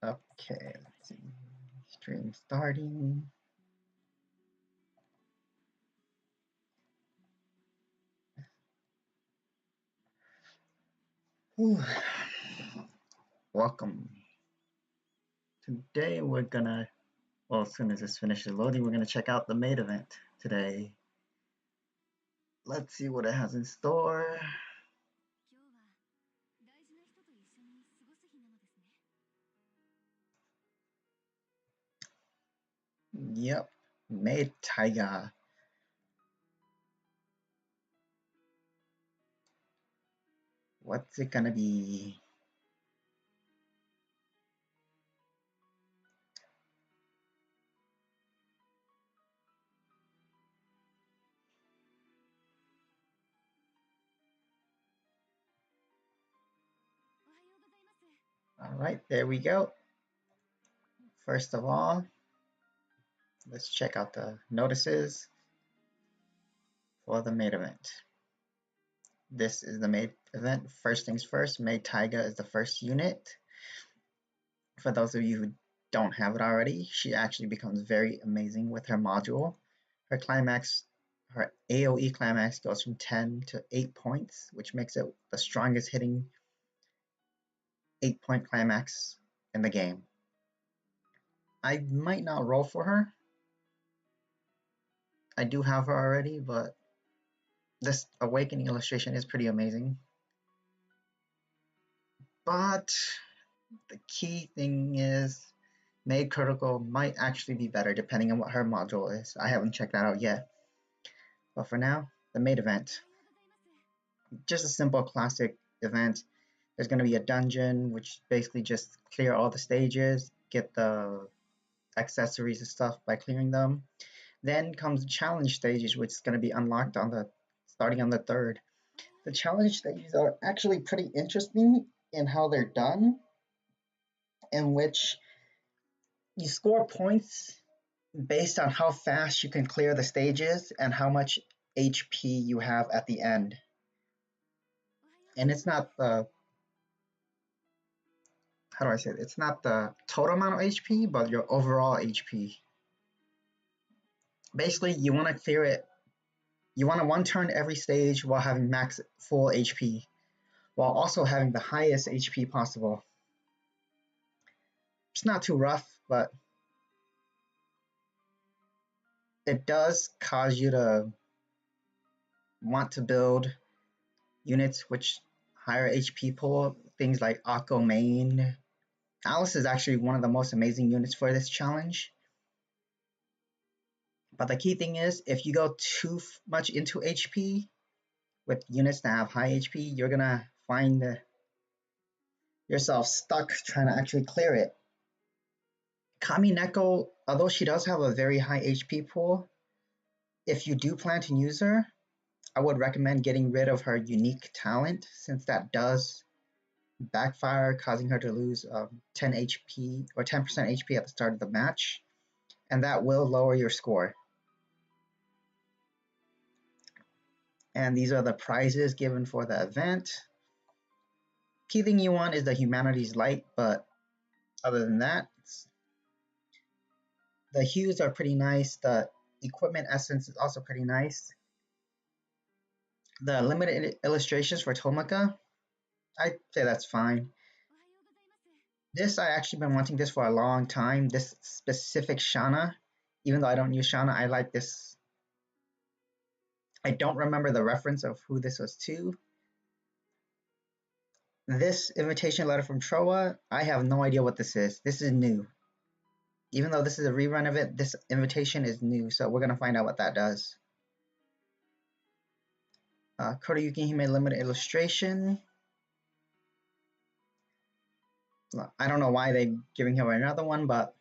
Okay, let's see. Stream starting. Whew. Welcome. Today we're gonna, well, as soon as this finishes loading, we're gonna check out the maid event today. Let's see what it has in store. Yep, maid Taiga. What's it gonna be? All right, there we go. First of all, let's check out the notices for the maid event. This is the maid event. First things first, maid Taiga is the first unit. For those of you who don't have it already, she actually becomes very amazing with her module. Her climax, her AoE climax goes from 10 to 8 points, which makes it the strongest hitting 8-point climax in the game. I might not roll for her. I do have her already, but this Awakening illustration is pretty amazing. But the key thing is Maid Critical might actually be better depending on what her module is. I haven't checked that out yet. But for now, the maid event. Just a simple classic event. There's going to be a dungeon, which basically just clear all the stages, get the accessories and stuff by clearing them. Then comes the challenge stages, which is going to be unlocked on the starting on the 3rd. The challenge stages are actually pretty interesting in how they're done, in which you score points based on how fast you can clear the stages and how much HP you have at the end. And it's not the, how do I say it? It's not the total amount of HP, but your overall HP. Basically, you want to clear it. You want to one turn every stage while having max full HP, while also having the highest HP possible. It's not too rough, but it does cause you to want to build units which higher HP pool, things like Akko Main. Alice is actually one of the most amazing units for this challenge. But the key thing is, if you go too much into HP with units that have high HP, you're gonna find yourself stuck trying to actually clear it. Kami Neko, although she does have a very high HP pool, if you do plan to use her, I would recommend getting rid of her unique talent, since that does backfire, causing her to lose 10 HP or 10% HP at the start of the match, and that will lower your score. And these are the prizes given for the event. Key thing you want is the Humanities Light, but other than that, the hues are pretty nice. The equipment essence is also pretty nice. The limited illustrations for Tomika, I'd say that's fine. This, I actually been wanting this for a long time, this specific Shana. Even though I don't use Shana, I like this. I don't remember the reference of who this was to. This invitation letter from Troa, I have no idea what this is. This is new. Even though this is a rerun of it, this invitation is new, so we're going to find out what that does. Kodayuki Hime limited illustration. I don't know why they're giving him another one, but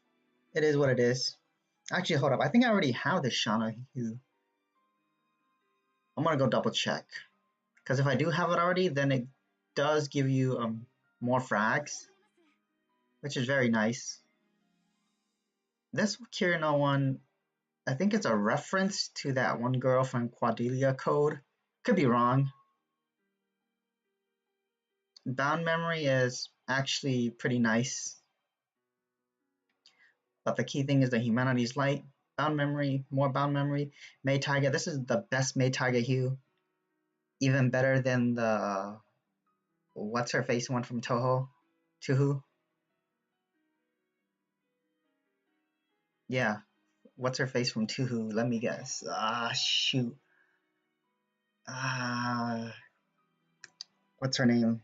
it is what it is. Actually, hold up. I think I already have this Shana hue. I'm going to go double check. Because if I do have it already, then it does give you more frags, which is very nice. This Kirino one, I think it's a reference to that one girl from Quadelia Code. Could be wrong. Bound Memory is actually pretty nice. But the key thing is the Humanity's Light, bound memory, more bound memory, Maid Tiger. This is the best Maid Tiger hue, even better than the what's her face one from Tuhu. Yeah, what's her face from Tuhu? Let me guess. Shoot. Ah, what's her name?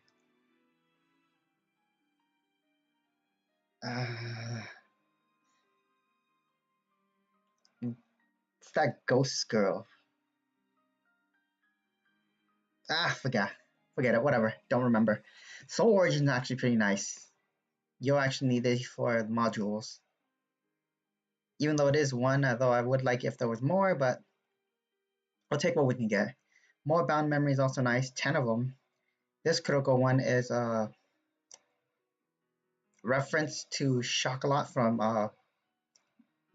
Uh, it's that ghost girl. Forgot. Forget it. Whatever. Don't remember. Soul Origin is actually pretty nice. You'll actually need it for modules. Even though it is one, although I would like if there was more, but we'll take what we can get. More bound memory is also nice. 10 of them. This critical one is a reference to Chocolat from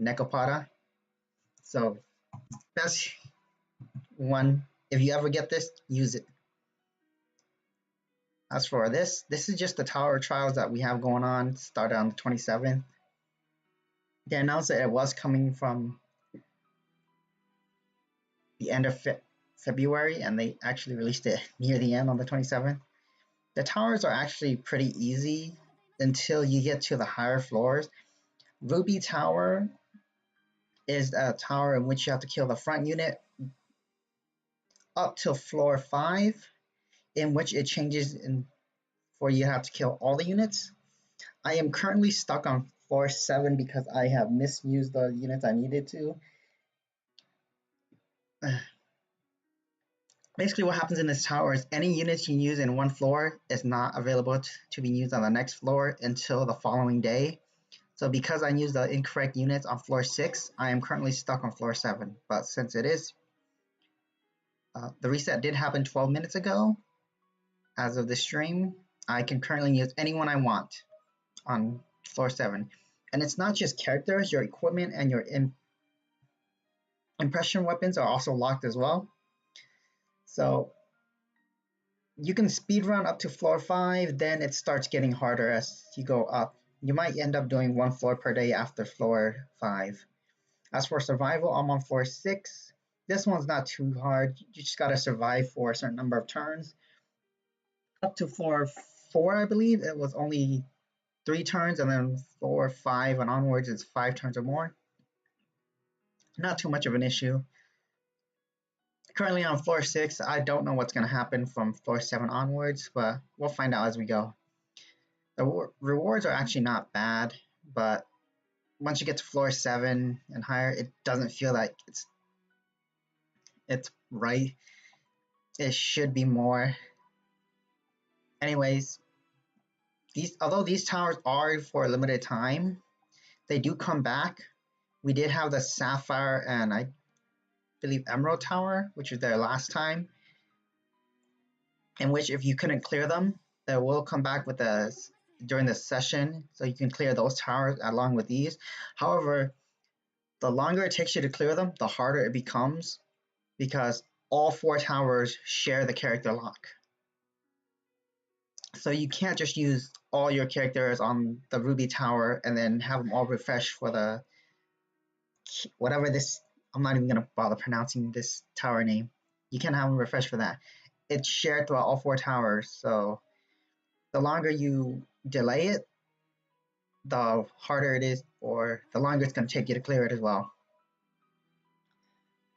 Nekopada. So that's one. If you ever get this, use it. As for this is just the Tower Trials that we have going on. Started on the 27th. They announced that it was coming from the end of February, and they actually released it near the end on the 27th. The towers are actually pretty easy until you get to the higher floors. Ruby Tower is a tower in which you have to kill the front unit up till floor 5, in which it changes in for you have to kill all the units. I am currently stuck on floor 7 because I have misused the units I needed to. Basically, what happens in this tower is any units you use in one floor is not available to be used on the next floor until the following day. So because I used the incorrect units on floor 6, I am currently stuck on floor 7. But since it is, the reset did happen 12 minutes ago, as of the stream, I can currently use anyone I want on floor 7. And it's not just characters, your equipment and your impression weapons are also locked as well. So you can speed run up to floor 5, then it starts getting harder as you go up. You might end up doing one floor per day after floor 5. As for survival, I'm on floor 6. This one's not too hard. You just gotta survive for a certain number of turns. Up to floor 4, I believe, it was only 3 turns, and then floor 5 and onwards is 5 turns or more. Not too much of an issue. Currently on floor 6, I don't know what's going to happen from floor 7 onwards, but we'll find out as we go. The rewards are actually not bad, but once you get to floor 7 and higher, it doesn't feel like it's right. It should be more. Anyways, although these towers are for a limited time, they do come back. We did have the Sapphire and I believe Emerald Tower, which was there last time, in which if you couldn't clear them, they will come back with during the session, so you can clear those towers along with these. However, the longer it takes you to clear them, the harder it becomes because all 4 towers share the character lock. So you can't just use all your characters on the Ruby Tower and then have them all refreshed for the whatever this. I'm not even gonna bother pronouncing this tower name. You can't have them refreshed for that. It's shared throughout all 4 towers, so the longer you delay it, the harder it is, or the longer it's going to take you to clear it as well.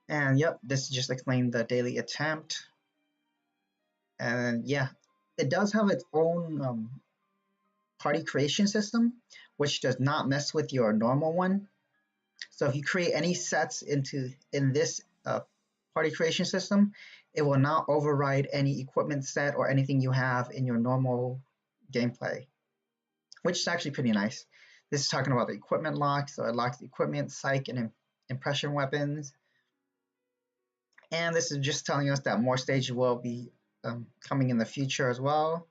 And yep, this just explained the daily attempt. And yeah, it does have its own party creation system, which does not mess with your normal one. So if you create any sets in this party creation system, it will not override any equipment set or anything you have in your normal gameplay, which is actually pretty nice. This is talking about the equipment lock, so it locks the equipment, psych, and impression weapons. And this is just telling us that more stages will be coming in the future as well,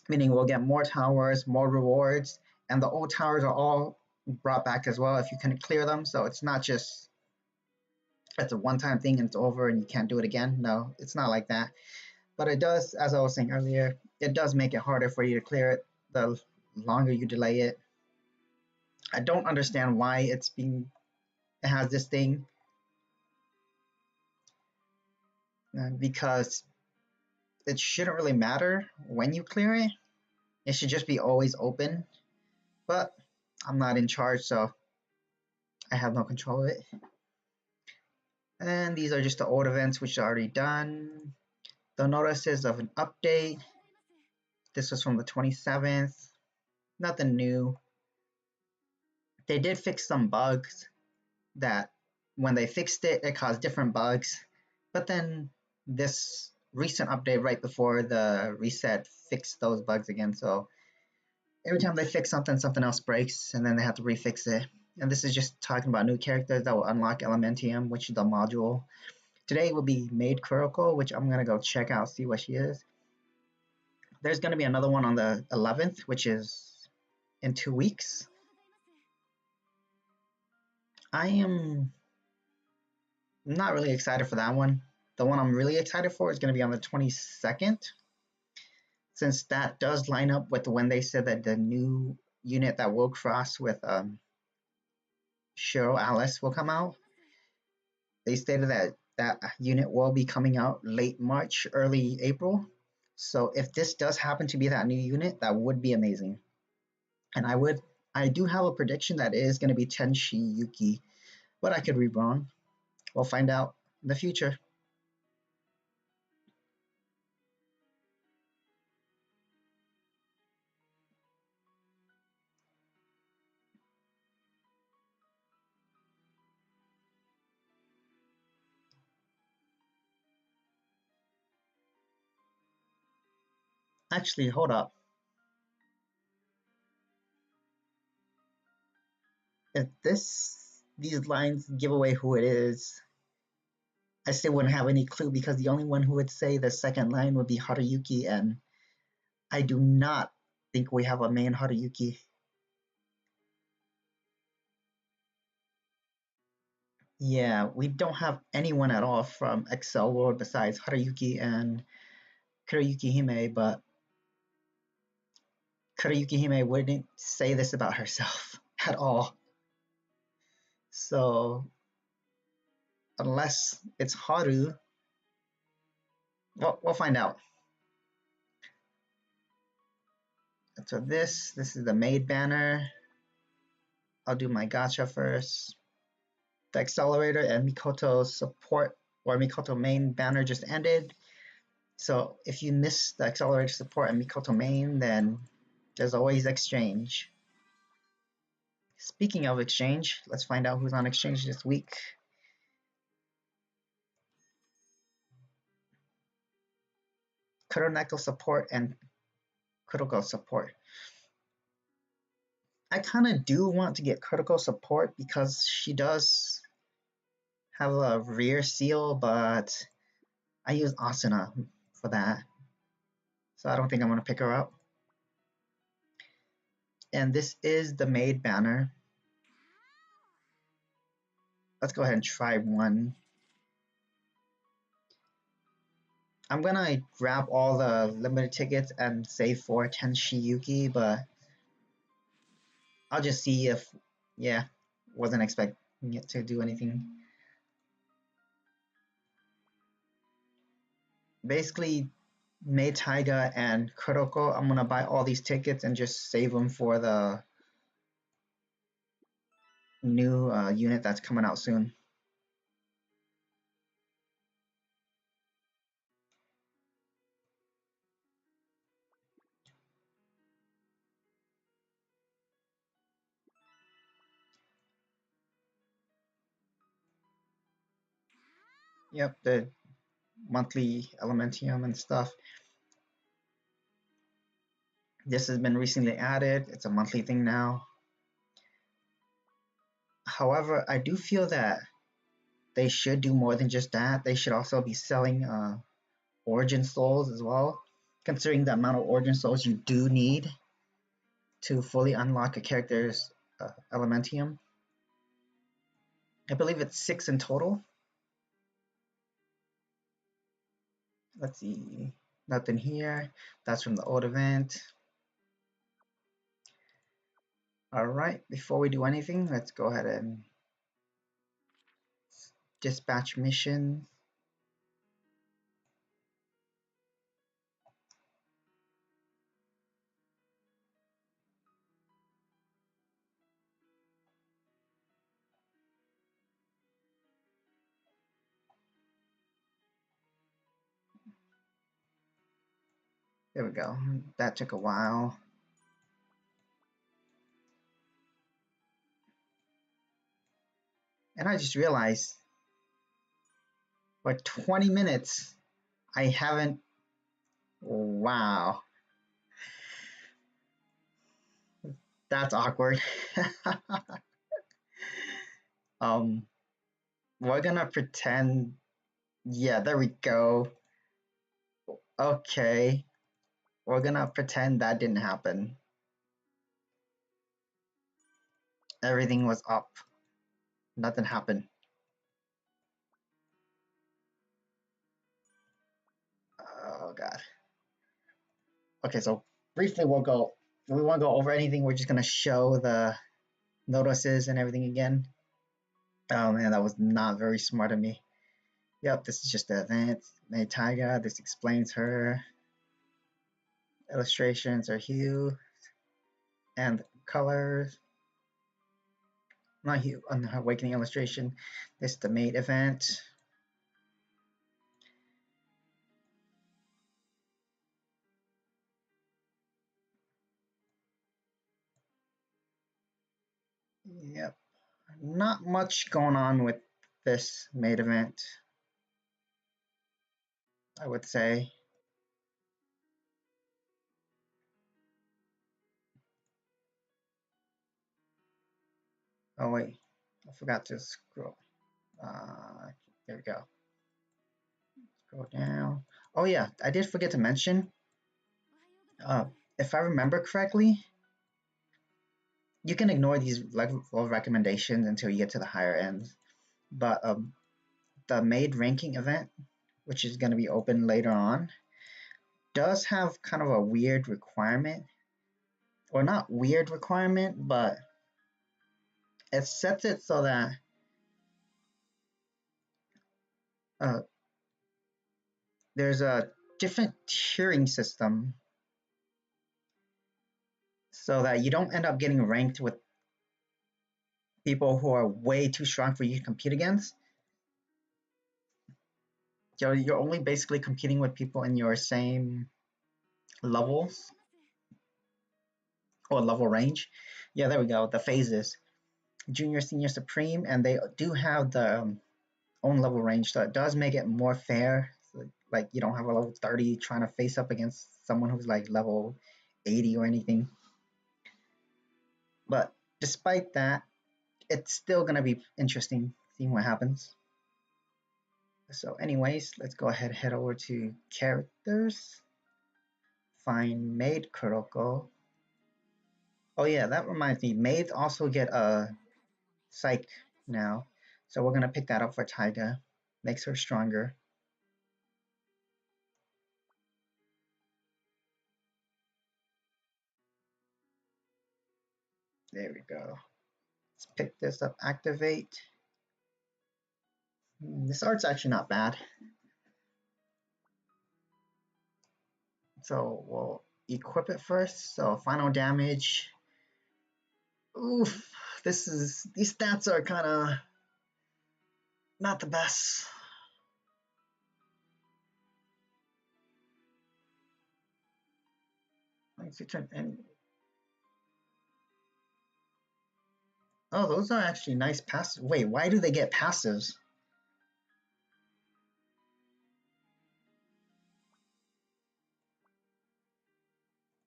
meaning we'll get more towers, more rewards, and the old towers are all brought back as well if you can clear them. So it's not just it's a one-time thing and it's over and you can't do it again. No, it's not like that. But it does, as I was saying earlier, it does make it harder for you to clear it the longer you delay it. I don't understand why it has this thing because it shouldn't really matter when you clear it. It should just be always open. But I'm not in charge, so I have no control of it. And these are just the old events which are already done. The notices of an update. This was from the 27th. Nothing new. They did fix some bugs that when they fixed it, it caused different bugs. But then this recent update right before the reset fixed those bugs again. So every time they fix something, something else breaks, and then they have to refix it. And this is just talking about new characters that will unlock Elementium, which is the module. Today will be Maid Kuroko, which I'm gonna go check out, see what she is. There's gonna be another one on the 11th, which is in 2 weeks. I am not really excited for that one. The one I'm really excited for is gonna be on the 22nd, since that does line up with when they said that the new unit that will cross with Shiro Alice will come out. They stated that that unit will be coming out late March, early April. So if this does happen to be that new unit, that would be amazing. And I do have a prediction that it is going to be Tenshi Yuki, but I could be wrong. We'll find out in the future. Actually, hold up. If these lines give away who it is, I still wouldn't have any clue because the only one who would say the second line would be Haruyuki, and I do not think we have a main Haruyuki. Yeah, we don't have anyone at all from Excel World besides Haruyuki and Kurayuki Hime, but Kurayuki Hime wouldn't say this about herself at all. So unless it's Haru, well, we'll find out. So this is the maid banner. I'll do my gacha first. The accelerator and Mikoto support or Mikoto main banner just ended. So if you miss the accelerator support and Mikoto main, then there's always exchange. Speaking of exchange, let's find out who's on exchange this week. Kuroneko support and critical support. I kind of do want to get critical support because she does have a rear seal, but I use Asuna for that. So I don't think I'm going to pick her up. And this is the maid banner. Let's go ahead and try one. I'm going to grab all the limited tickets and save for Tenshi Yuki, but I'll just see if, yeah, wasn't expecting it to do anything. Basically, Mei Taiga and Kuroko, I'm gonna buy all these tickets and just save them for the new unit that's coming out soon. Yep, the monthly Elementium and stuff. This has been recently added. It's a monthly thing now. However, I do feel that they should do more than just that. They should also be selling origin souls as well, considering the amount of origin souls you do need to fully unlock a character's Elementium. I believe it's 6 in total. Let's see, nothing here. That's from the old event. Alright, before we do anything, let's go ahead and dispatch mission. There we go. That took a while. And I just realized for 20 minutes I haven't. Wow, that's awkward. um, we're gonna pretend. Yeah, there we go. Okay, we're gonna pretend that didn't happen. Everything was up. Nothing happened. Oh god. Okay, so briefly we'll go. We won't go over anything. We're just gonna show the notices and everything again. Oh man, that was not very smart of me. Yep, this is just the event. May Taiga. This explains her. Illustrations are hue and colors. Not hue on the awakening illustration. This is the maid event. Yep. Not much going on with this maid event, I would say. Oh wait, I forgot to scroll. There we go. Scroll down. Oh yeah, I did forget to mention. Uh, if I remember correctly, you can ignore these level recommendations until you get to the higher ends. But the maid ranking event, which is going to be open later on, does have kind of a weird requirement, or not weird requirement, but it sets it so that uh, there's a different tiering system so that you don't end up getting ranked with people who are way too strong for you to compete against. You're only basically competing with people in your same levels or level range. Yeah, there we go. The phases: junior, senior, supreme, and they do have the own level range, so it does make it more fair. So, like you don't have a level 30 trying to face up against someone who's like level 80 or anything. But despite that, it's still gonna be interesting seeing what happens. So, anyways, let's go ahead and head over to characters. Find Maid Kuroko. Oh yeah, that reminds me. Maids also get a psych now, so we're gonna pick that up for Taiga. Makes her stronger. There we go. Let's pick this up. Activate. This art's actually not bad. So we'll equip it first. So final damage. Oof. These stats are kind of not the best. And oh, those are actually nice passives. Wait, why do they get passives?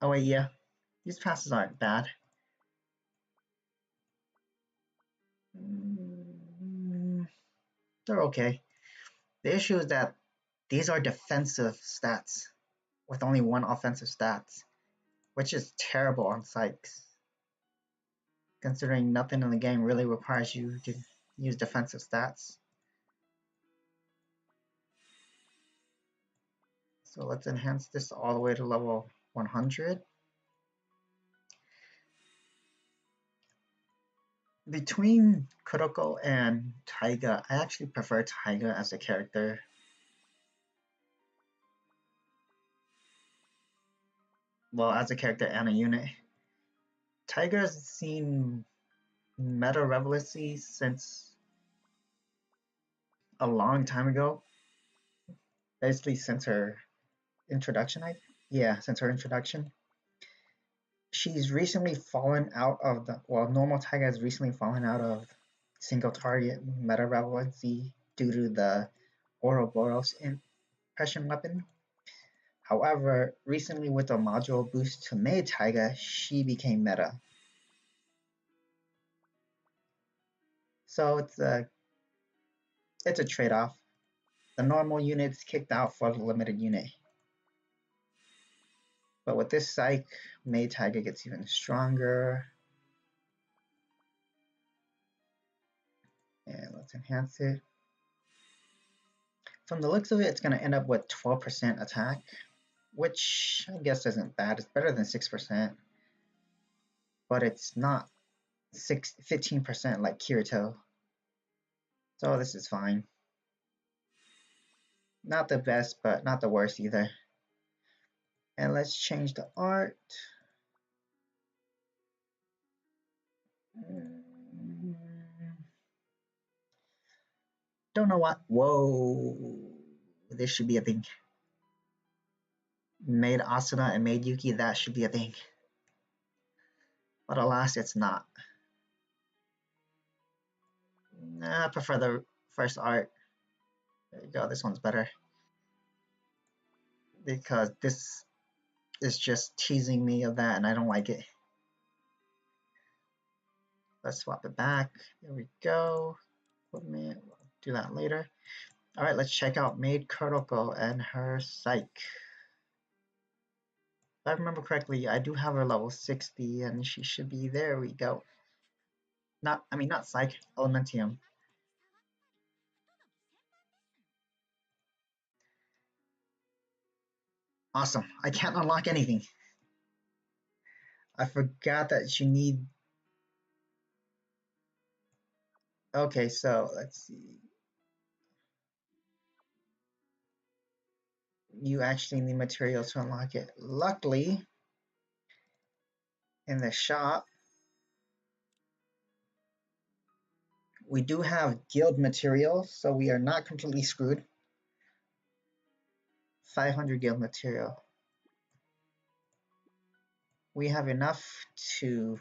Oh wait, yeah, these passes aren't bad. Mm, they're okay. The issue is that these are defensive stats with only one offensive stats, which is terrible on psychs, considering nothing in the game really requires you to use defensive stats. So let's enhance this all the way to level 100. Between Kuroko and Taiga, I actually prefer Taiga as a character. Well, as a character and a unit. Taiga's seen meta relevancy since a long time ago. Basically, since her introduction, yeah, since her introduction. She's recently fallen out of the normal Taiga has recently fallen out of single target meta relevancy due to the Ouroboros impression weapon. However, recently with the module boost to Maid Taiga, she became meta. So it's a trade-off. The normal unit's kicked out for the limited unit. But with this psych, Maid Taiga gets even stronger. And let's enhance it. From the looks of it, it's going to end up with 12% attack, which I guess isn't bad. It's better than 6%, but it's not 15% like Kirito. So this is fine. Not the best, but not the worst either. And let's change the art. Don't know what. Whoa. This should be a thing. Made Asuna and made Yuki, that should be a thing. But alas, it's not. Nah, I prefer the first art. There you go, this one's better. Because this is just teasing me of that and I don't like it. Let's swap it back. There we go. We'll do that later. Alright, let's check out Maid Kuroko and her psych. If I remember correctly, I do have her level 60 and she should be there we go. Not psych, elementium. Awesome. I can't unlock anything. I forgot that you need. Okay, so let's see. You actually need materials to unlock it. Luckily, in the shop, we do have guild materials, so we are not completely screwed. 500 guild material. We have enough to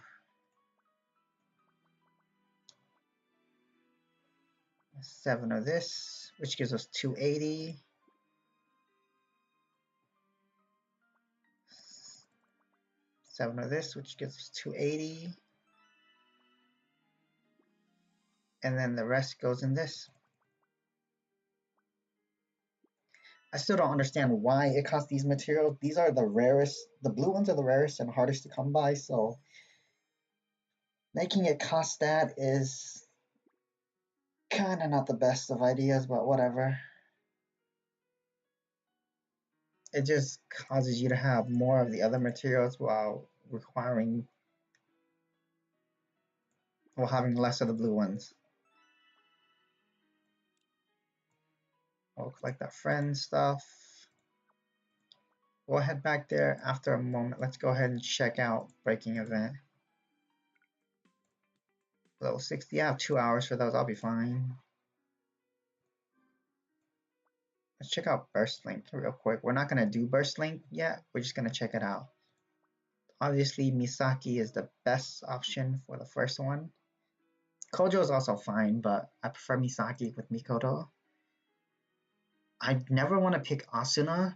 7 of this, which gives us 280. 7 of this, which gives us 280. And then the rest goes in this. I still don't understand why it costs these materials. These are the rarest. The blue ones are the rarest and hardest to come by, so making it cost that is kind of not the best of ideas, but whatever. It just causes you to have more of the other materials while having less of the blue ones. We'll collect that friend stuff. We'll head back there after a moment. Let's go ahead and check out Breaking Event. Level 60, I have 2 hours for those, I'll be fine. Let's check out Burst Link real quick. We're not going to do Burst Link yet, we're just going to check it out. Obviously, Misaki is the best option for the first one. Kojo is also fine, but I prefer Misaki with Mikoto. I never want to pick Asuna,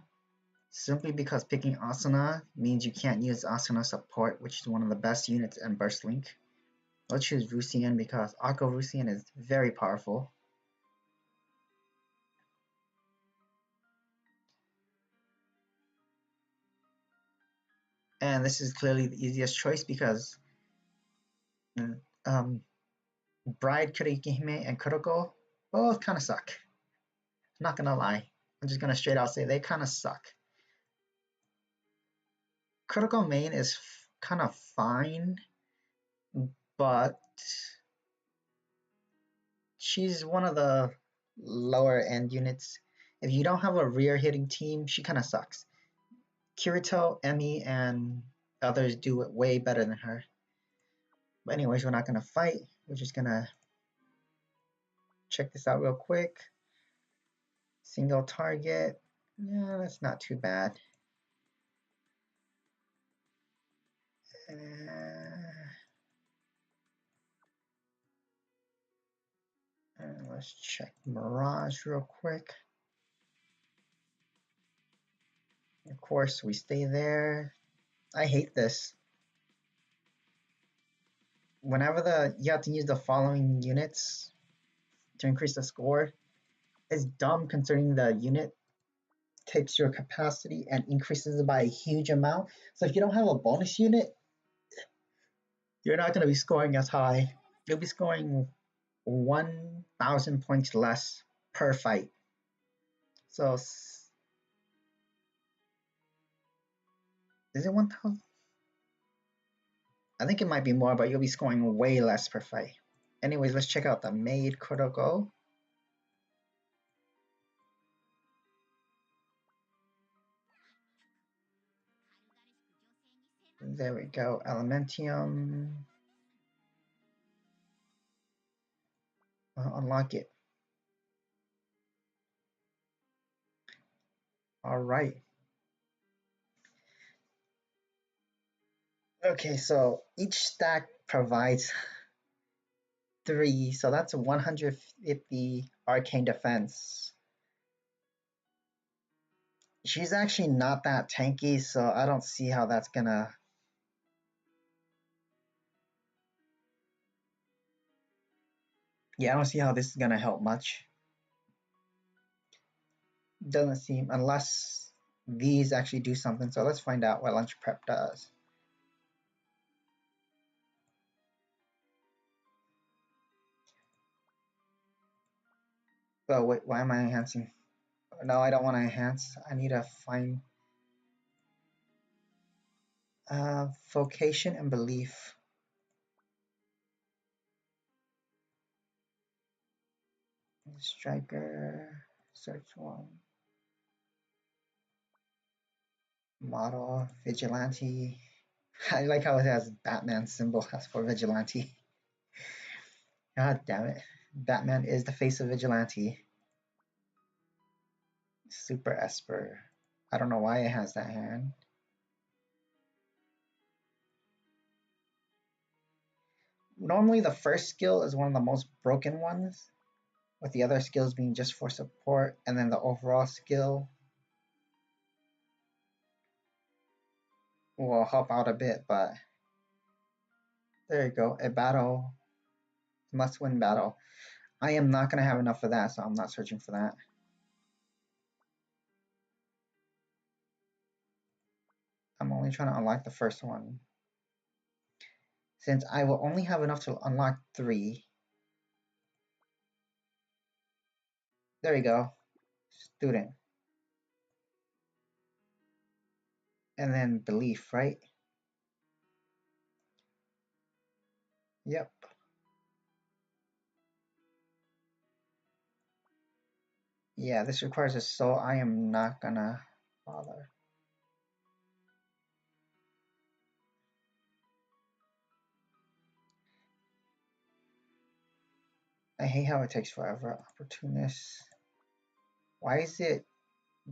simply because picking Asuna means you can't use Asuna support, which is one of the best units in Burst Link. Let's choose Rusian because Akko Rusian is very powerful. And this is clearly the easiest choice because Bride, Kurihime, and Kuroko both kind of suck. I'm not gonna lie. I'm just gonna straight out say they kind of suck. Kuroko main is kind of fine, but she's one of the lower end units. If you don't have a rear hitting team, she kind of sucks. Kirito, Emmy, and others do it way better than her. But anyways, we're not gonna fight. We're just gonna check this out real quick. Single target. Yeah, that's not too bad. Let's check Mirage real quick. Of course, we stay there. I hate this. Whenever you have to use the following units to increase the score, it's dumb considering the unit takes your capacity and increases it by a huge amount. So if you don't have a bonus unit, you're not going to be scoring as high. You'll be scoring 1,000 points less per fight. So is it 1,000? I think it might be more, but you'll be scoring way less per fight. Anyways, let's check out the Maid Critical. There we go, Elementium. Unlock it. All right. Okay, so each stack provides 3, so that's 150 arcane defense. She's actually not that tanky, so I don't see how that's gonna... Yeah, I don't see how this is gonna help much. Doesn't seem, unless these actually do something. So let's find out what lunch prep does. Oh wait, why am I enhancing? No, I don't want to enhance. I need to find vocation and belief. Striker, search one. Model, vigilante. I like how it has Batman symbol as for vigilante. God damn it. Batman is the face of vigilante. Super Esper. I don't know why it has that hand. Normally the first skill is one of the most broken ones, with the other skills being just for support, and then the overall skill will help out a bit, but there you go. A battle, must win battle. I am not going to have enough of that, so I'm not searching for that. I'm only trying to unlock the first one. Since I will only have enough to unlock 3. There you go. Student. And then belief, right? Yep. Yeah, this requires a soul. I am not gonna bother. I hate how it takes forever. Opportunist. Why is it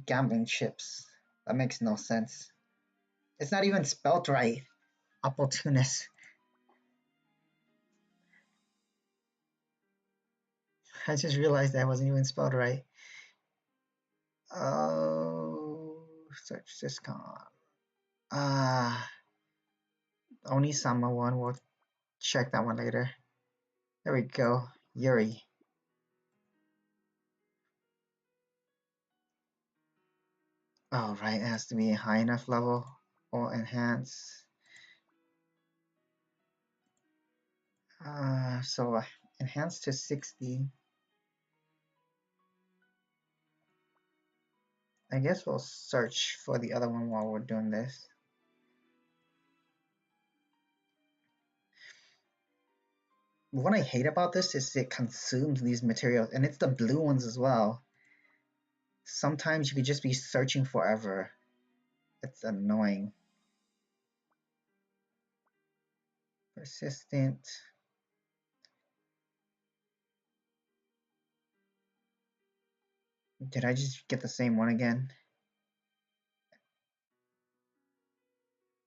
gambling chips? That makes no sense. It's not even spelled right. Opportunist. I just realized that wasn't even spelled right. Oh, search this con. Onisama one. We'll check that one later. There we go. Yuri. Oh, right. It has to be a high enough level or enhance. So enhance to 60. I guess we'll search for the other one while we're doing this. What I hate about this is it consumes these materials, and it's the blue ones as well. Sometimes you could just be searching forever. It's annoying. Persistent. Did I just get the same one again?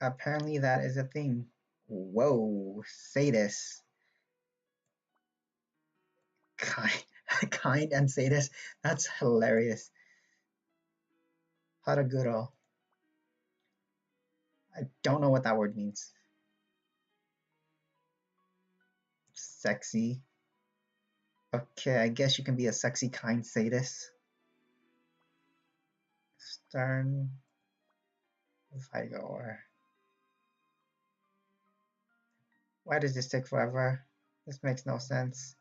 Apparently that is a thing. Whoa, sadist. Kind, kind and sadist. That's hilarious. Haraguro. I don't know what that word means. Sexy. Okay, I guess you can be a sexy, kind sadist. Stern. Vigor. Why does this take forever? This makes no sense.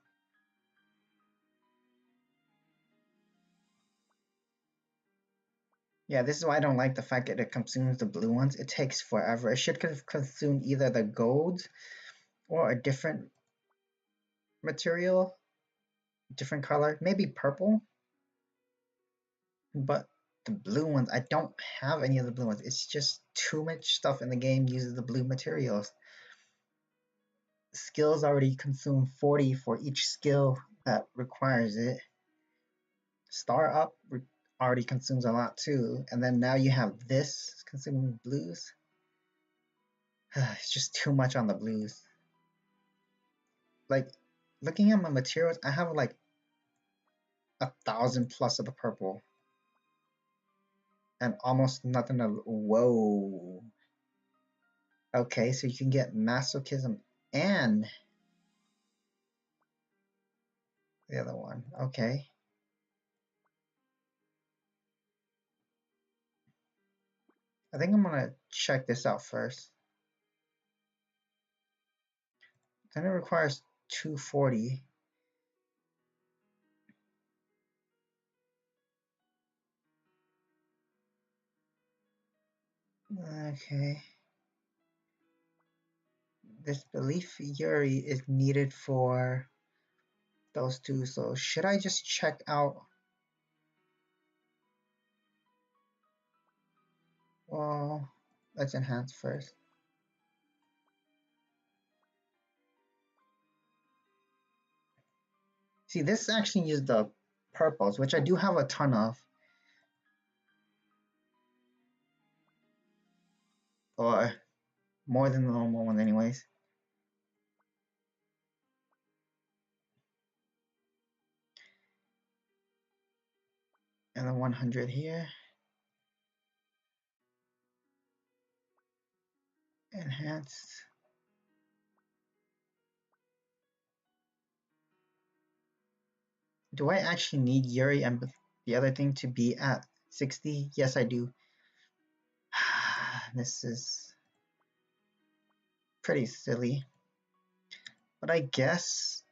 Yeah, this is why I don't like the fact that it consumes the blue ones. It takes forever. It should consume either the gold or a different material, different color, maybe purple. But the blue ones, I don't have any of the blue ones. It's just too much stuff in the game uses the blue materials. Skills already consume 40 for each skill that requires it. Star Up already consumes a lot too. And then now you have this consuming blues. It's just too much on the blues. Like, looking at my materials, I have like 1,000 plus of the purple. And almost nothing of, whoa. Okay, so you can get masochism and the other one. Okay. I think I'm gonna check this out first. Then it requires 240. Okay. This belief Yuri is needed for those two. So should I just check out? Well, let's enhance first. See, this actually uses the purples, which I do have a ton of. Or more than the normal one anyways. And then 100 here. Enhanced. Do I actually need Yuri and the other thing to be at 60? Yes, I do. This is pretty silly. But I guess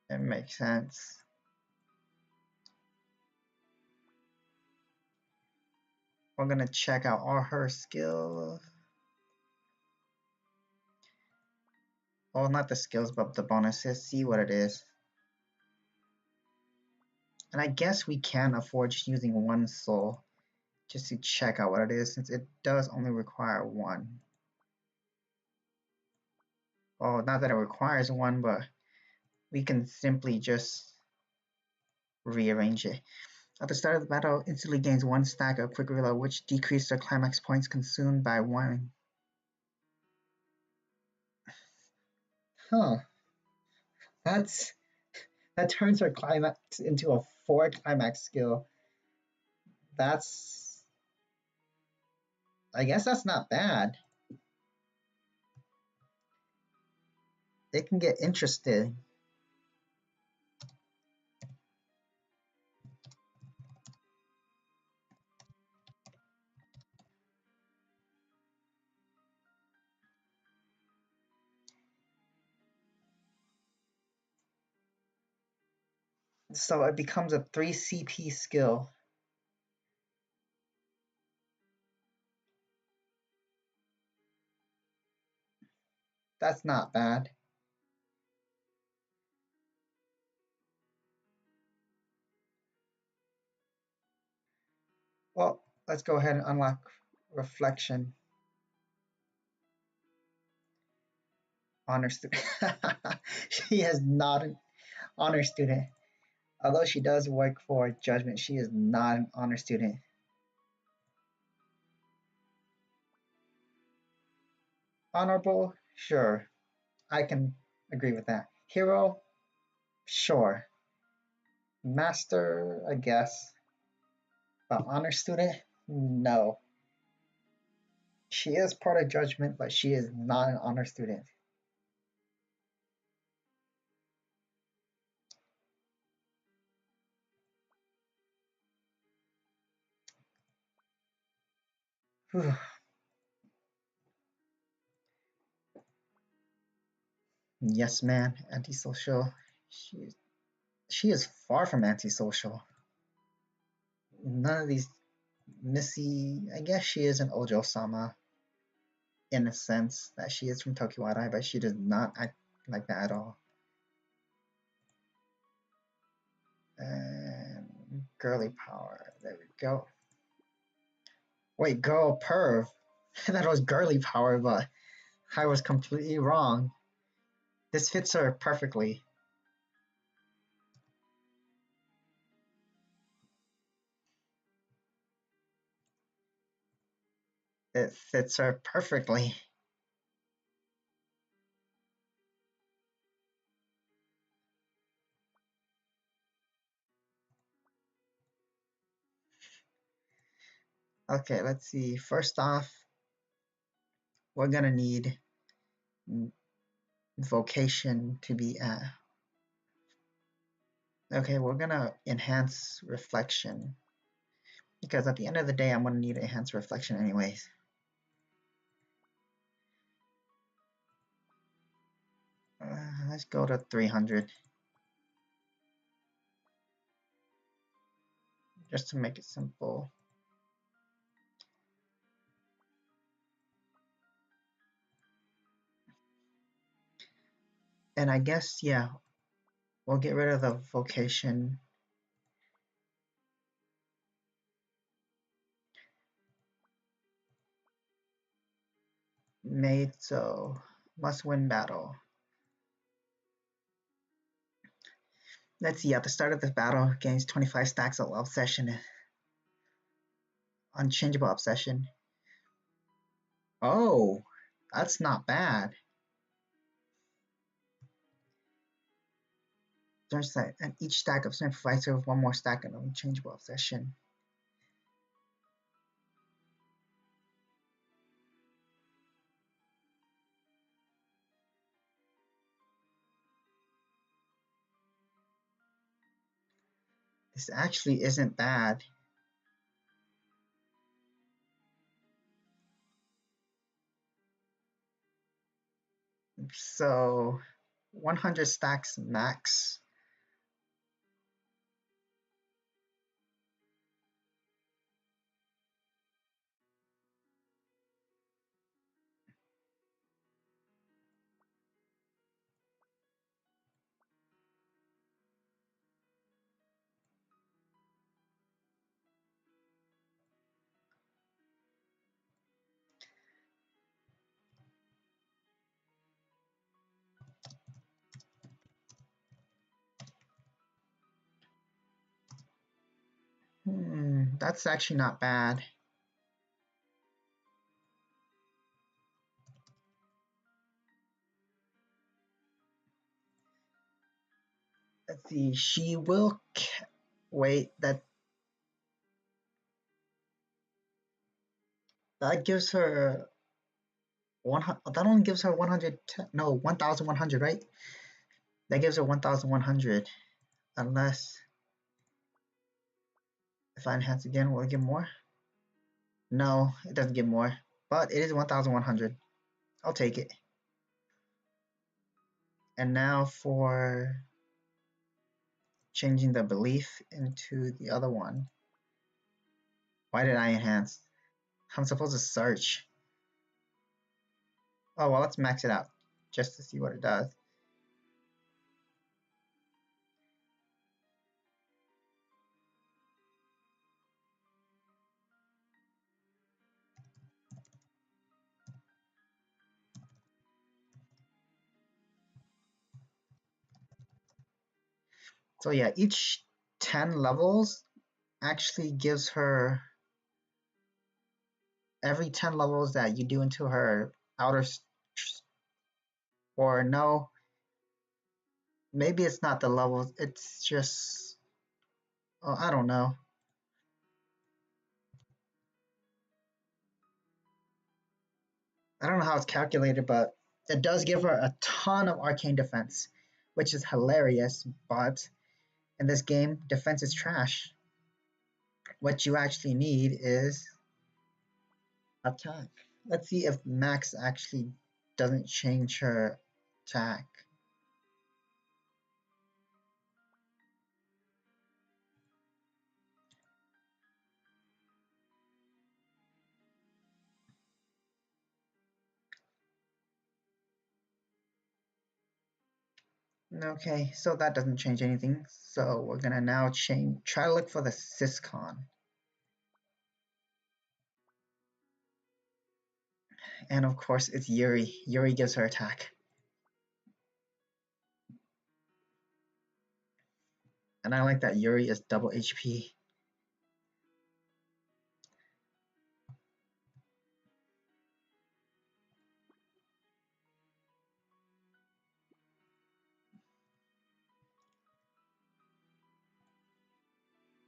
it makes sense. We're gonna check out all her skills. Well, not the skills, but the bonuses. See what it is. And I guess we can afford just using one soul just to check out what it is, since it does only require one. Well, not that it requires one, but we can simply just rearrange it. At the start of the battle, instantly gains one stack of quick reload, which decreases their climax points consumed by one. Huh. That's that turns her climax into a 4 climax skill. That's, I guess that's not bad. It can get interesting. So it becomes a 3 CP skill. That's not bad. Let's go ahead and unlock reflection. Honor student. She is not an honor student. Although she does work for judgment, she is not an honor student. Honorable? Sure. I can agree with that. Hero? Sure. Master? I guess. But honor student? No. She is part of judgment, but she is not an honor student. Whew. Yes, man. Antisocial. She, she is far from antisocial. None of these Missy, I guess she is an Ojo-sama in a sense that she is from Tokyo Wadai, but she does not act like that at all. And girly power. There we go. Wait, girl perv. I thought it was girly power, but I was completely wrong. This fits her perfectly. It fits her perfectly. Okay, let's see. First off, we're gonna need vocation to be at. Okay, we're gonna enhance reflection because at the end of the day, I'm gonna need to enhance reflection anyways. Let's go to 300 just to make it simple. And I guess, yeah, we'll get rid of the vocation. Made so must win battle. Let's see, at the start of this battle, gains 25 stacks of obsession. Unchangeable obsession. Oh, that's not bad. And each stack of strength provides her with one more stack of unchangeable obsession. This actually isn't bad. So 100 stacks max. That's actually not bad. Let's see, she will wait, that gives her that only gives her 100, no, 1100, right? That gives her 1100. Unless if I enhance again, will it give more? No, it doesn't give more. But it is 1100. I'll take it. And now for changing the belief into the other one. Why did I enhance? I'm supposed to search. Oh, well, let's max it out just to see what it does. So yeah, each 10 levels actually gives her every 10 levels that you do into her outer or no, maybe it's not the levels, it's just oh, I don't know. I don't know how it's calculated, but it does give her a ton of arcane defense, which is hilarious, but in this game, defense is trash. What you actually need is attack. Let's see if Max actually doesn't change her attack. Okay, so that doesn't change anything. So we're gonna now try to look for the Syscon. And of course it's Yuri. Yuri gives her attack. And I like that Yuri is double HP.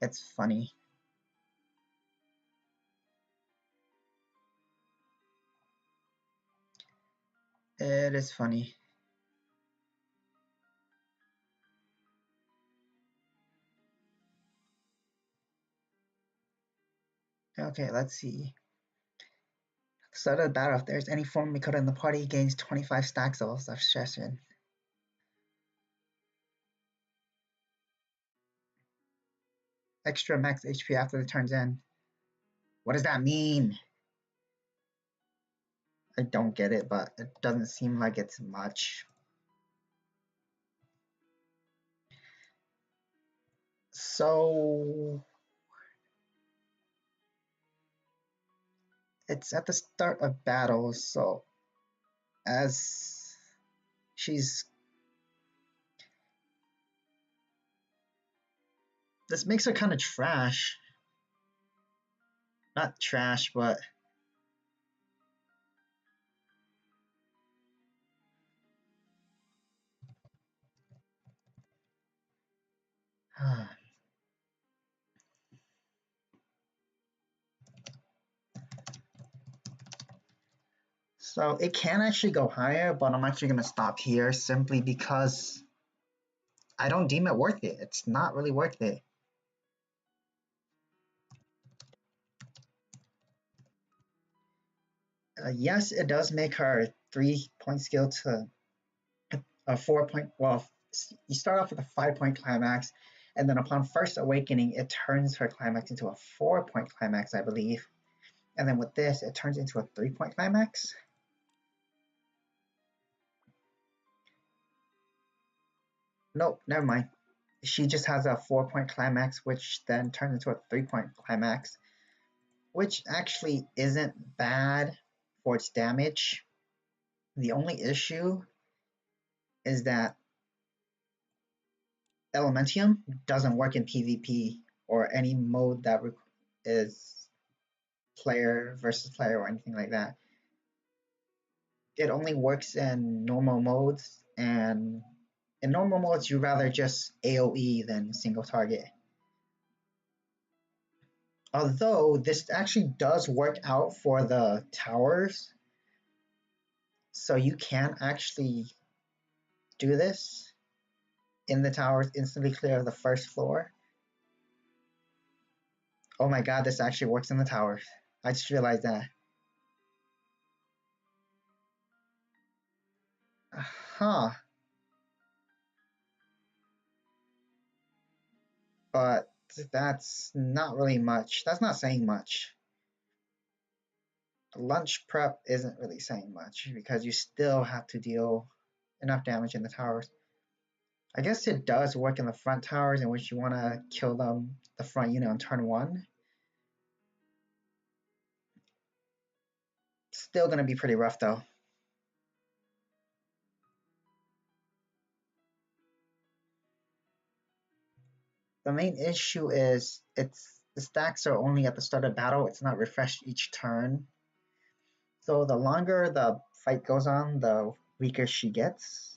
It's funny. It is funny. Okay, let's see. Start of the battle. If there's any form Mikoto in the party, gains 25 stacks of obsession. Extra max HP after the turn's end. What does that mean? I don't get it, but it doesn't seem like it's much. So it's at the start of battle, so as she's this makes her kind of trash. Not trash, but so it can actually go higher, but I'm actually gonna stop here simply because I don't deem it worth it. It's not really worth it. Yes, it does make her 3 point skill to a 4 point. Well, you start off with a 5 point climax, and then upon first awakening, it turns her climax into a 4 point climax, I believe. And then with this, it turns into a 3 point climax. Nope, never mind. She just has a 4 point climax, which then turns into a 3 point climax, which actually isn't bad for its damage. The only issue is that Elementium doesn't work in PvP or any mode that is player versus player or anything like that. It only works in normal modes, and in normal modes, you rather just AoE than single target. Although this actually does work out for the towers, so you can actually do this in the towers, instantly clear the first floor. Oh my god, this actually works in the towers. I just realized that. Huh. But that's not really much. That's not saying much. Lunch prep isn't really saying much because you still have to deal enough damage in the towers. I guess it does work in the front towers in which you want to kill them, the front unit on turn one. Still going to be pretty rough though. The main issue is the stacks are only at the start of battle. It's not refreshed each turn. So the longer the fight goes on, the weaker she gets.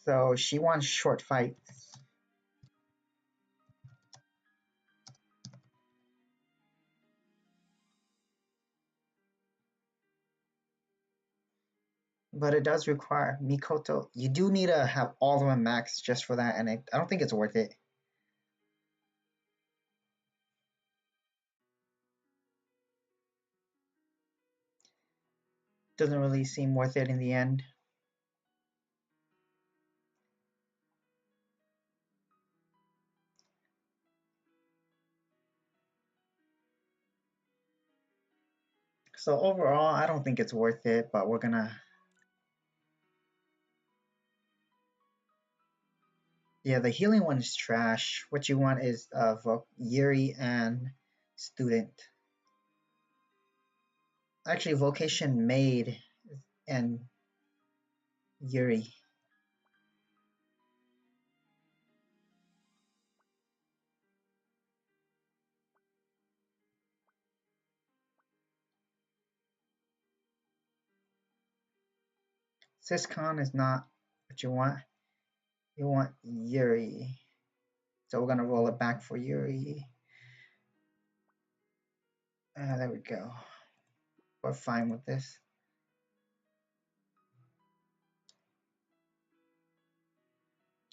So she wants short fights. But it does require Mikoto. You do need to have all of them max just for that, and I don't think it's worth it. Doesn't really seem worth it in the end. So overall, I don't think it's worth it, but we're gonna. Yeah, the healing one is trash. What you want is Yuri and Student. Actually, Vocation Maid and Yuri. Syscon is not what you want. You want Yuri. So we're gonna roll it back for Yuri. There we go. We're fine with this.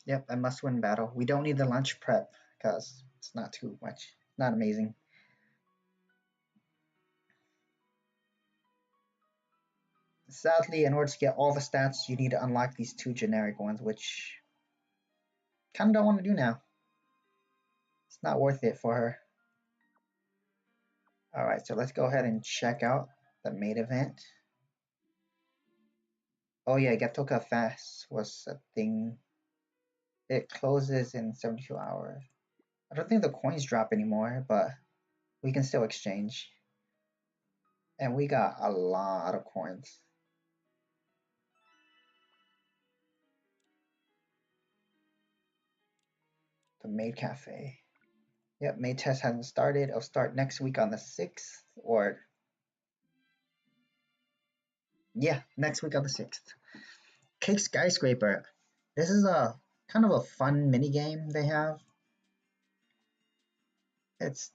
Yep, a must-win battle. We don't need the lunch prep because it's not too much. Not amazing. Sadly, in order to get all the stats, you need to unlock these two generic ones, which kind of don't want to do now. It's not worth it for her. All right, so let's go ahead and check out the main event. Oh yeah, Getoka Fast was a thing. It closes in 72 hours. I don't think the coins drop anymore, but we can still exchange. And we got a lot of coins. The Maid Cafe. Yep, Maid test hasn't started. It'll start next week on the 6th, or yeah, next week on the 6th. Cake Skyscraper. This is a kind of a fun mini game they have. It's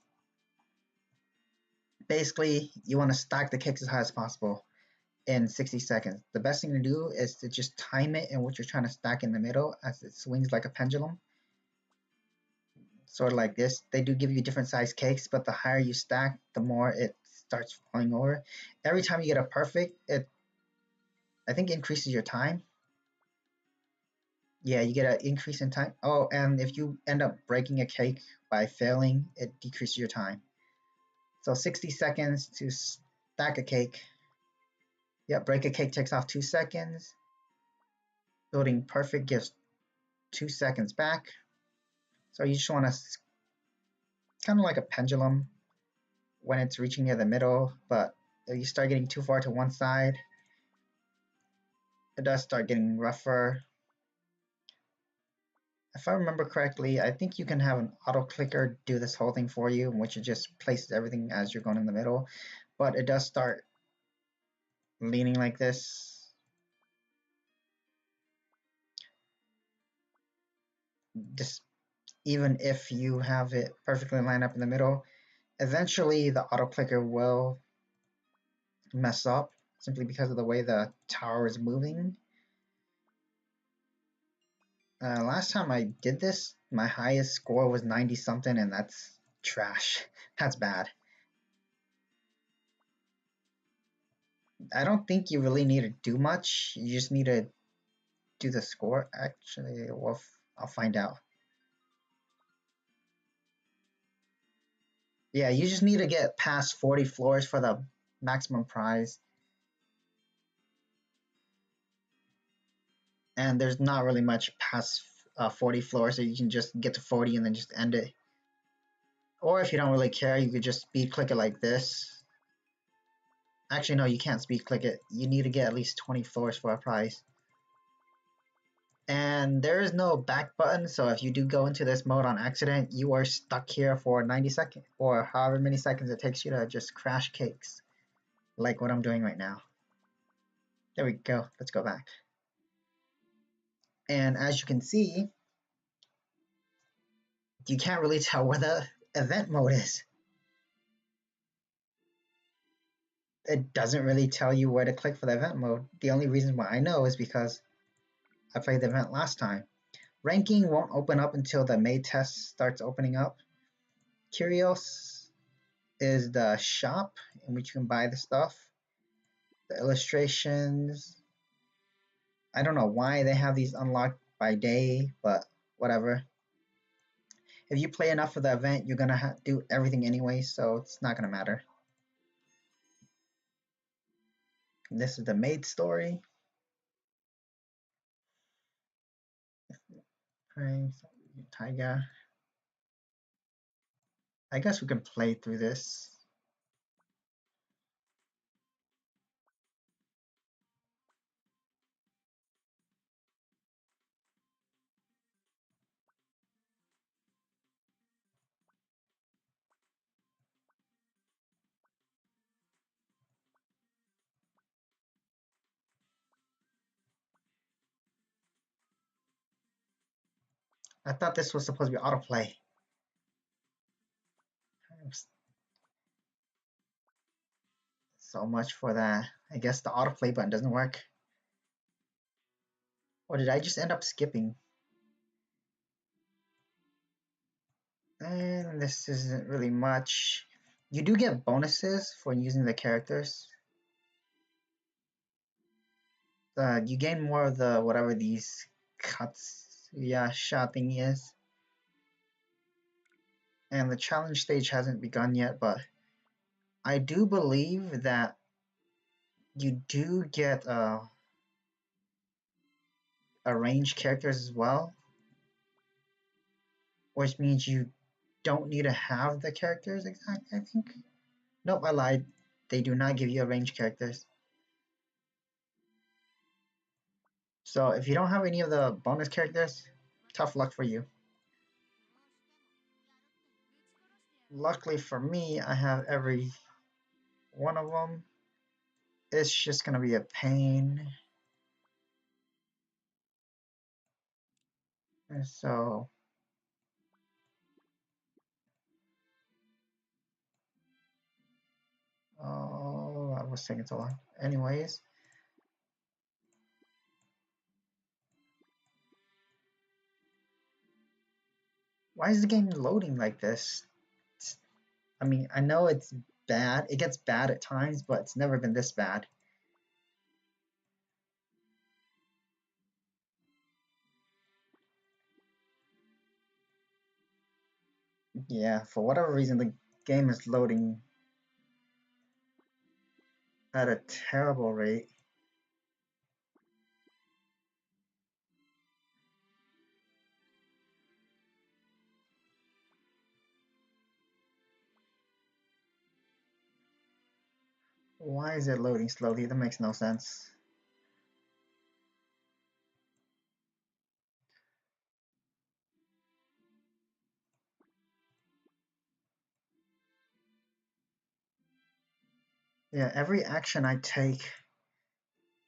basically you want to stack the cakes as high as possible in 60 seconds. The best thing to do is to just time it and what you're trying to stack in the middle as it swings like a pendulum. Sort of like this. They do give you different size cakes, but the higher you stack, the more it starts falling over. Every time you get a perfect, it I think increases your time. Yeah, you get an increase in time. Oh, and if you end up breaking a cake by failing, it decreases your time. So 60 seconds to stack a cake. Yep, break a cake takes off 2 seconds. Building perfect gives 2 seconds back. So you just want to kind of like a pendulum when it's reaching near the middle, but if you start getting too far to one side, it does start getting rougher. If I remember correctly, I think you can have an auto clicker do this whole thing for you, in which it just places everything as you're going in the middle, but it does start leaning like this. Just even if you have it perfectly lined up in the middle, eventually the auto clicker will mess up simply because of the way the tower is moving. Last time I did this, my highest score was 90 something, and that's trash. That's bad. I don't think you really need to do much. You just need to do the score. Actually, well, I'll find out. Yeah, you just need to get past 40 floors for the maximum prize. And there's not really much past 40 floors, so you can just get to 40 and then just end it. Or if you don't really care, you could just speed click it like this. Actually, no, you can't speed click it. You need to get at least 20 floors for a prize. And there is no back button, so if you do go into this mode on accident, you are stuck here for 90 seconds, or however many seconds it takes you to just crash cakes, like what I'm doing right now. There we go, let's go back. And as you can see, you can't really tell where the event mode is. It doesn't really tell you where to click for the event mode. The only reason why I know is because I played the event last time. Ranking won't open up until the Maid test starts opening up. Curios is the shop in which you can buy the stuff. The illustrations, I don't know why they have these unlocked by day, but whatever. If you play enough for the event, you're gonna do everything anyway, so it's not gonna matter. This is the Maid story. Taiga. I guess we can play through this. I thought this was supposed to be autoplay. So much for that. I guess the autoplay button doesn't work. Or did I just end up skipping? And this isn't really much. You do get bonuses for using the characters. You gain more of the whatever these cuts, yeah, shot thingy is. And the challenge stage hasn't begun yet, but I do believe that you do get arranged characters as well, which means you don't need to have the characters exactly, I think. Nope, I lied. They do not give you arranged characters. So if you don't have any of the bonus characters, tough luck for you. Luckily for me, I have every one of them. It's just gonna be a pain. And so, oh, I was taking so long. Anyways, why is the game loading like this? I mean, I know it's bad. It gets bad at times, but it's never been this bad. Yeah, for whatever reason, the game is loading at a terrible rate. Why is it loading slowly? That makes no sense. Yeah, every action I take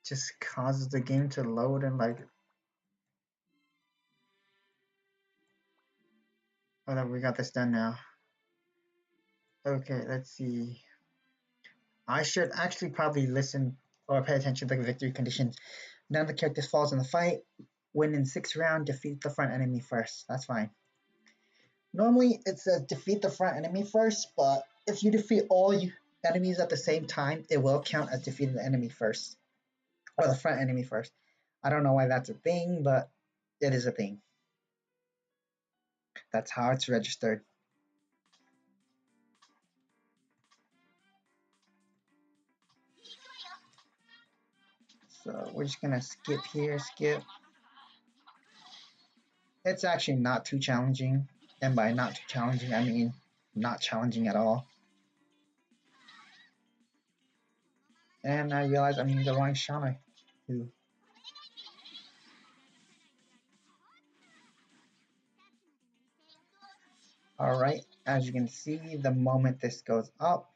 just causes the game to load and like, oh no, we got this done now. Okay, let's see. I should actually probably listen or pay attention to the victory conditions. None of the characters falls in the fight. Win in 6 round, defeat the front enemy first. That's fine. Normally it says defeat the front enemy first, but if you defeat all enemies at the same time, it will count as defeating the enemy first. Or the front enemy first. I don't know why that's a thing, but it is a thing. That's how it's registered. So we're just gonna skip here, skip. It's actually not too challenging. And by not too challenging, I mean not challenging at all. And I realized I'm using the wrong Shauna. Alright, as you can see, the moment this goes up,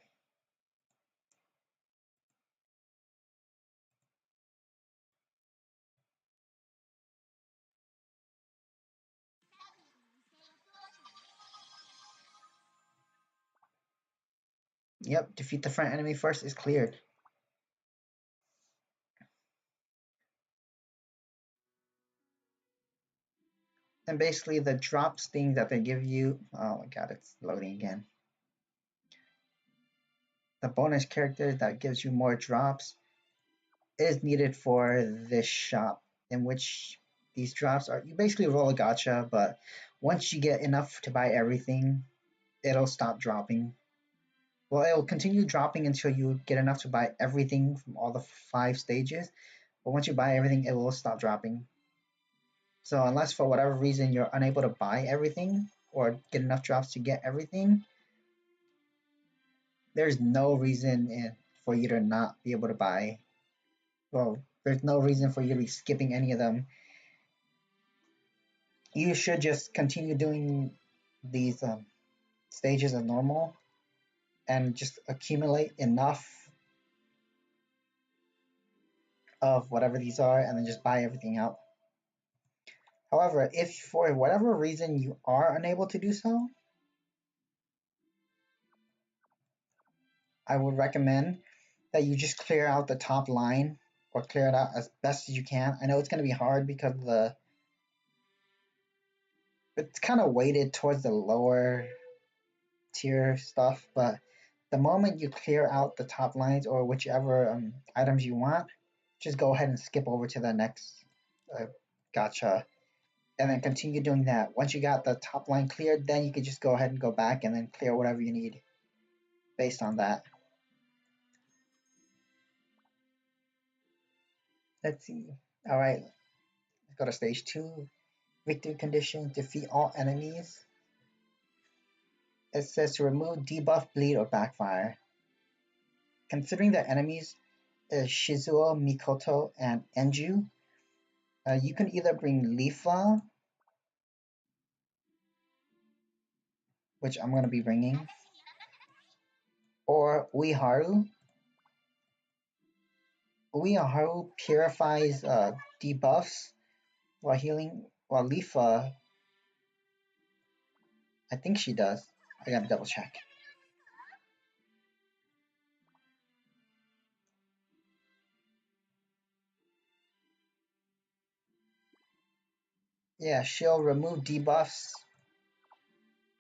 yep, defeat the front enemy first is cleared. And basically the drops thing that they give you, oh my god, it's loading again. The bonus character that gives you more drops is needed for this shop, in which these drops are, you basically roll a gacha, but once you get enough to buy everything, it'll stop dropping. Well, it'll continue dropping until you get enough to buy everything from all the 5 stages, but once you buy everything, it will stop dropping. So unless for whatever reason you're unable to buy everything or get enough drops to get everything, there's no reason for you to not be able to buy. Well, there's no reason for you to be skipping any of them. You should just continue doing these stages as normal and just accumulate enough of whatever these are and then just buy everything out. However, if for whatever reason you are unable to do so, I would recommend that you just clear out the top line or clear it out as best as you can. I know it's going to be hard because it's kind of weighted towards the lower tier stuff, but the moment you clear out the top lines or whichever items you want, just go ahead and skip over to the next uh, gacha and then continue doing that. Once you got the top line cleared, then you can just go ahead and go back and then clear whatever you need based on that. Let's see. All right, let's go to stage 2. Victory condition, defeat all enemies. It says to remove, debuff, bleed, or backfire. Considering the enemies is Shizuo, Mikoto, and Enju, you can either bring Lifa, which I'm going to be bringing, or Uiharu. Uiharu purifies debuffs while healing, while Lifa, I think she does. I gotta double check. Yeah, she'll remove debuffs,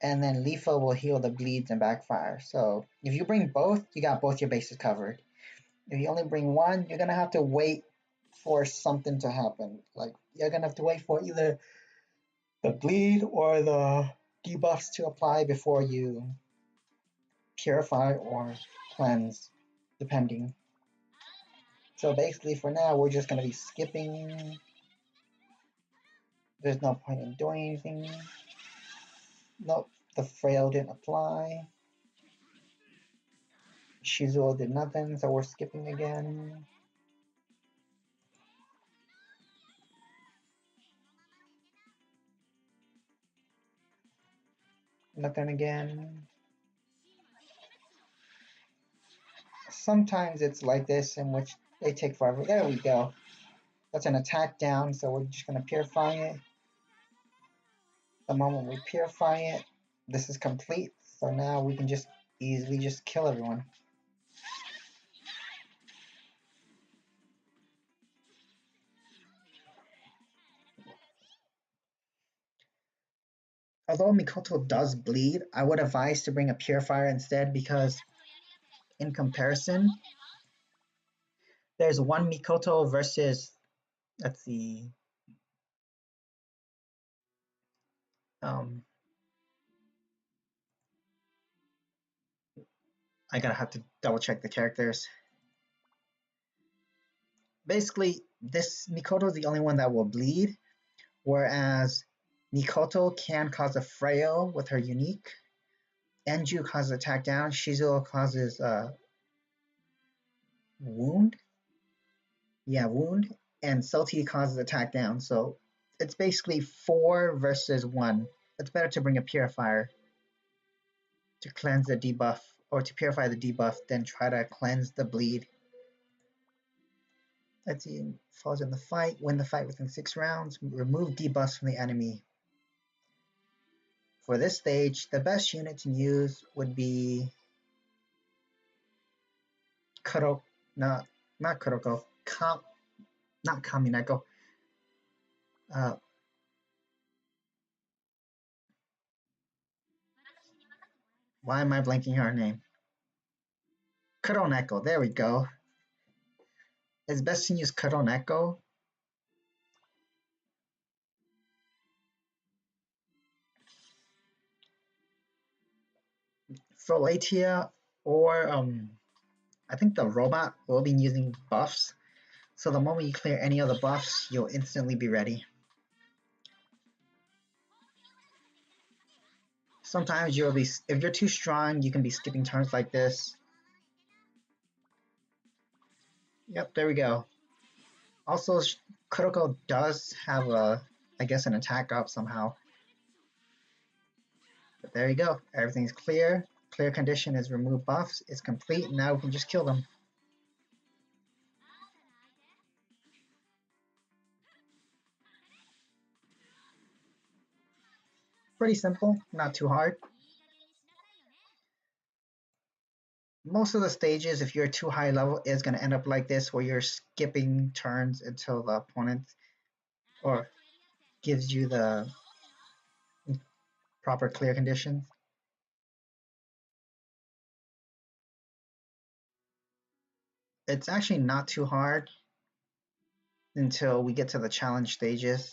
and then Lifa will heal the bleeds and backfire. So if you bring both, you got both your bases covered. If you only bring one, you're gonna have to wait for something to happen. Like you're gonna have to wait for either the bleed or the debuffs to apply before you purify or cleanse, depending. So basically, for now, we're just gonna be skipping. There's no point in doing anything. Nope, the frail didn't apply. Shizuo did nothing, so we're skipping again. Nothing again. Sometimes it's like this, in which they take forever. There we go. That's an attack down, so we're just gonna purify it. The moment we purify it, this is complete. So now we can just easily just kill everyone. Although Mikoto does bleed, I would advise to bring a purifier instead because in comparison, there's one Mikoto versus, let's see, um, I gotta have to double check the characters. Basically, this Mikoto is the only one that will bleed, whereas Mikoto can cause a frail with her unique. Enju causes attack down. Shizuo causes Wound? Yeah, wound. And Salty causes attack down. So it's basically 4 versus 1. It's better to bring a Purifier to cleanse the debuff or to purify the debuff than try to cleanse the bleed. Let's see, falls in the fight, win the fight within 6 rounds, remove debuffs from the enemy. For this stage, the best unit to use would be Kuro, not Kuroko, not Kamineko. Uh, why am I blanking her name? Kuroneko, there we go. It's best to use Kuroneko. For Latia, or I think the robot will be using buffs. So the moment you clear any of the buffs, you'll instantly be ready. Sometimes you'll be, if you're too strong, you can be skipping turns like this. Yep, there we go. Also, Kuroko does have I guess, an attack up somehow. But there you go. Everything's clear. Clear condition is remove buffs. It's complete. Now we can just kill them. Pretty simple, not too hard. Most of the stages, if you're too high level, is going to end up like this, where you're skipping turns until the opponent or gives you the proper clear conditions. It's actually not too hard until we get to the challenge stages.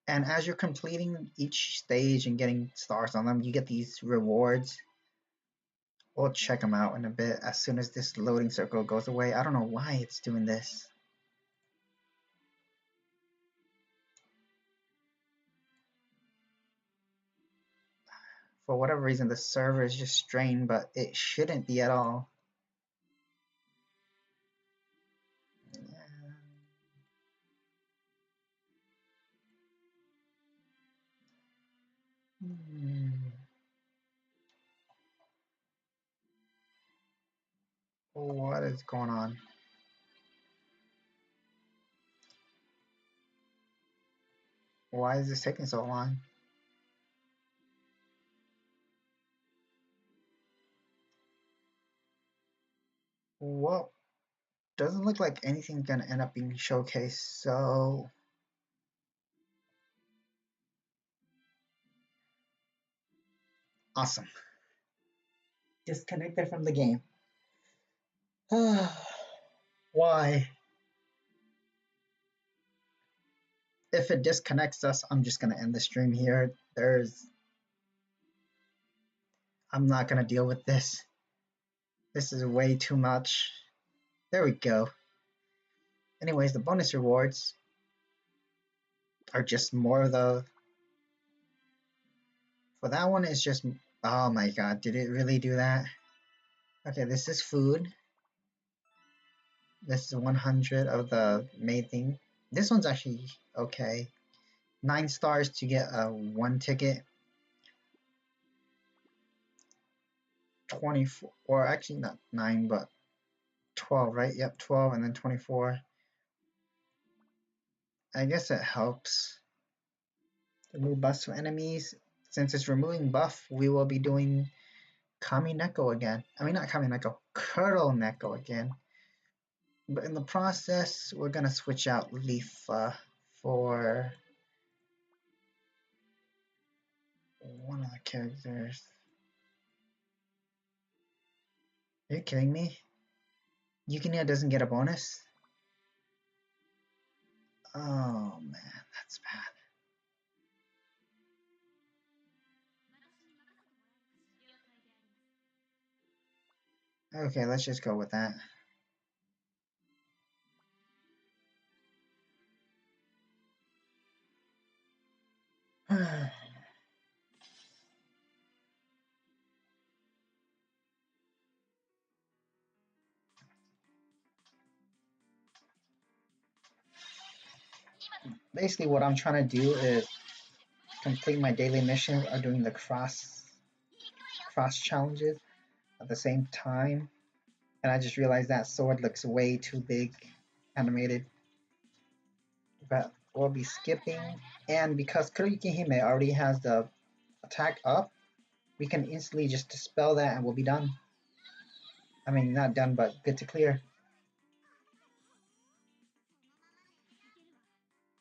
And as you're completing each stage and getting stars on them, you get these rewards. We'll check them out in a bit as soon as this loading circle goes away. I don't know why it's doing this. For whatever reason, the server is just strained, but it shouldn't be at all. What is going on? Why is this taking so long? Well, doesn't look like anything's gonna end up being showcased, so awesome. Disconnected from the game. Why? If it disconnects us, I'm just gonna end the stream here. I'm not gonna deal with this. This is way too much. There we go. Anyways, the bonus rewards are just more of the. For that one, it's just. Oh my god, did it really do that? Okay, this is food. This is 100 of the main thing. This one's actually okay. 9 stars to get a 1 ticket. 24, or actually not 9, but 12, right? Yep, 12 and then 24. I guess it helps. Remove buffs from enemies. Since it's removing buff, we will be doing Kami Neko again. I mean, not Kami Neko, Kuro Neko again. But in the process, we're gonna switch out Leafa for one of the characters. Are you kidding me? Yukinia doesn't get a bonus? Oh man, that's bad. Okay, let's just go with that. Basically, what I'm trying to do is complete my daily missions or doing the cross challenges at the same time. And I just realized that sword looks way too big animated. But we'll be skipping. And because Kuroyuki Hime already has the attack up, we can instantly just dispel that and we'll be done. I mean, not done, but good to clear.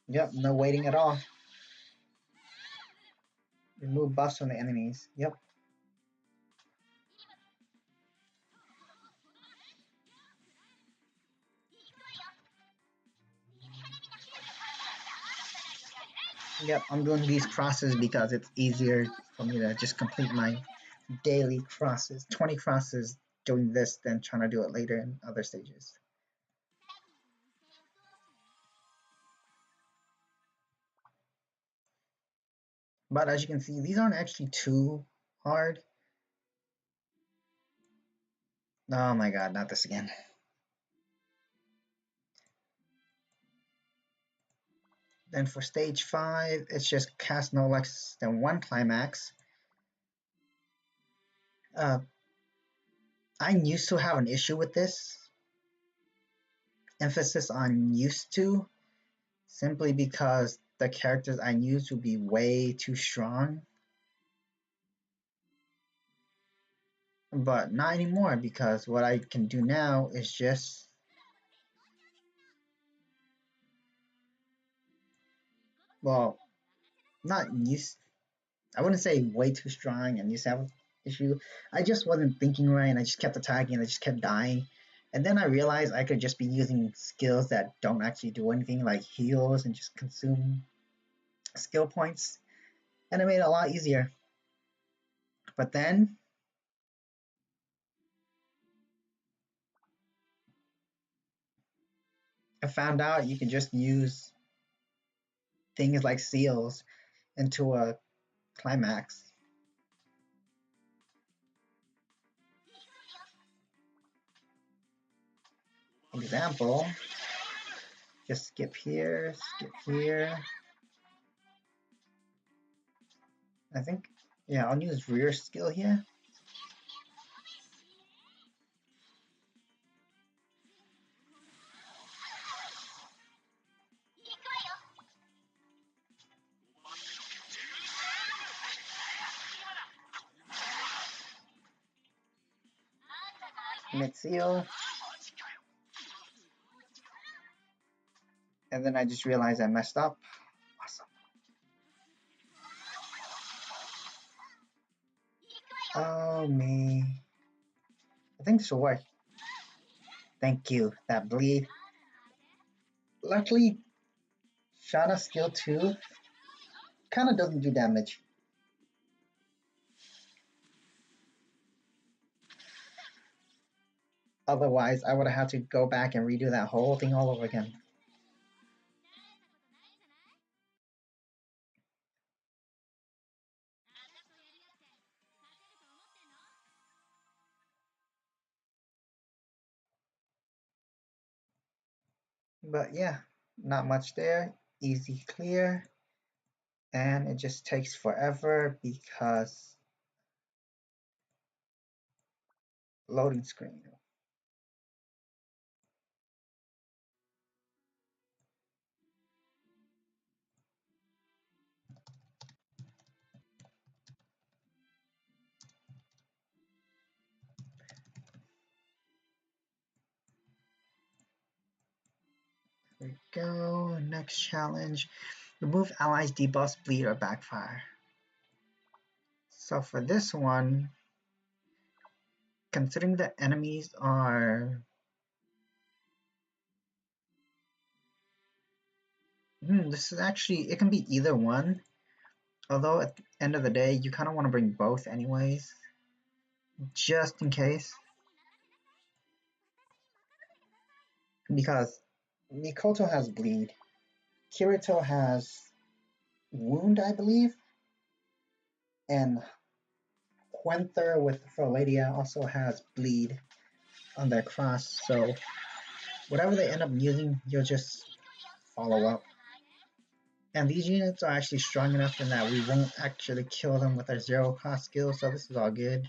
Yep, no waiting at all. Remove buffs from the enemies. Yep. Yep, I'm doing these crosses because it's easier for me to just complete my daily crosses. 20 crosses doing this than trying to do it later in other stages. But as you can see, these aren't actually too hard. Oh my god, not this again. Then for stage 5, it's just cast no less than one climax. Uh, I used to have an issue with this. Emphasis on used to, simply because the characters I used would be way too strong. But not anymore, because what I can do now is just well, not used. I wouldn't say way too strong and used to have an issue. I just wasn't thinking right, and I just kept attacking, and I just kept dying. And then I realized I could just be using skills that don't actually do anything, like heals, and just consume skill points, and it made it a lot easier. But then I found out you can just use things like seals into a climax. Example, just skip here, skip here. I think, yeah, I'll use rear skill here. Mid seal. And then I just realized I messed up. Awesome. Oh, me. I think this will work. Thank you. That bleed. Luckily, Shana skill 2 kind of doesn't do damage. Otherwise, I would have had to go back and redo that whole thing all over again. But yeah, not much there. Easy clear. And it just takes forever because loading screen. There we go. Next challenge. Remove allies debuffs, bleed, or backfire. So for this one, considering the enemies are this is actually, it can be either one. Although at the end of the day, you kind of want to bring both anyways, just in case. Because Mikoto has bleed, Kirito has wound, I believe, and Quenther with Froladia also has bleed on their cross. So whatever they end up using, you'll just follow up. And these units are actually strong enough in that we won't actually kill them with our zero cost skill, so this is all good.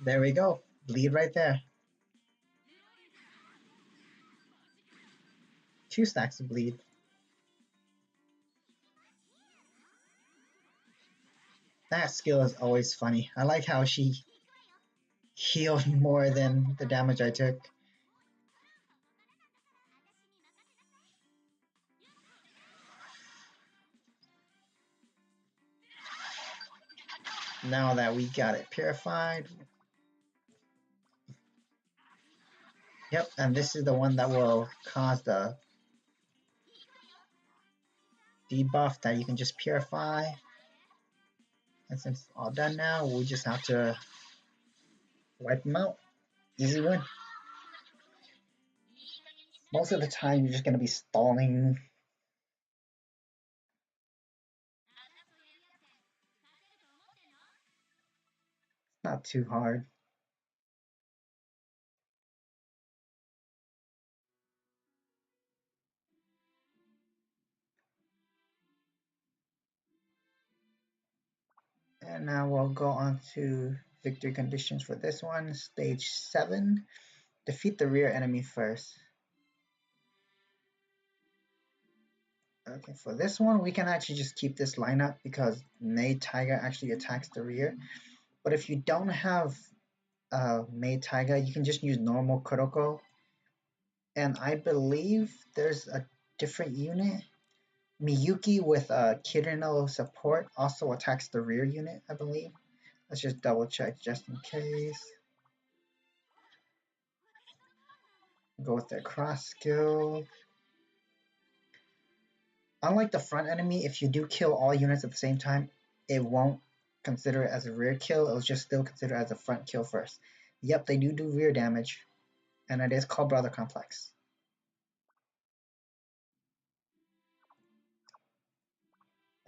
There we go. Bleed right there. 2 stacks of bleed. That skill is always funny. I like how she healed more than the damage I took. Now that we got it purified. Yep, and this is the one that will cause the debuff that you can just purify. And since it's all done now, we just have to wipe them out. Easy win. Most of the time, you're just going to be stalling. Not too hard. And now we'll go on to victory conditions for this one. Stage 7. Defeat the rear enemy first. Okay, for this one, we can actually just keep this lineup because Maid Tiger actually attacks the rear. But if you don't have Maid Tiger, you can just use normal Kuroko. And I believe there's a different unit. Miyuki with Kirino support also attacks the rear unit, I believe. Let's just double check just in case. Go with their cross skill. Unlike the front enemy, if you do kill all units at the same time, it won't consider it as a rear kill. It'll just still consider it as a front kill first. Yep, they do rear damage, and it is called Brother Complex.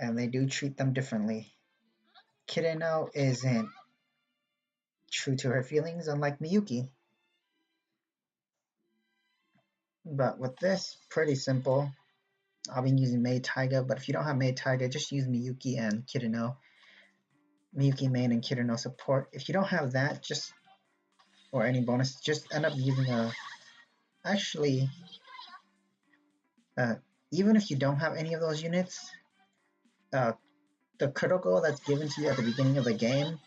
And they do treat them differently. Kirino isn't true to her feelings, unlike Miyuki. But with this, pretty simple. I'll be using Maid Taiga, but if you don't have Maid Taiga, just use Miyuki and Kirino. Miyuki main and Kirino support. If you don't have that, just or any bonus, just end up using a. Actually, uh, even if you don't have any of those units, uh, the critical that's given to you at the beginning of the game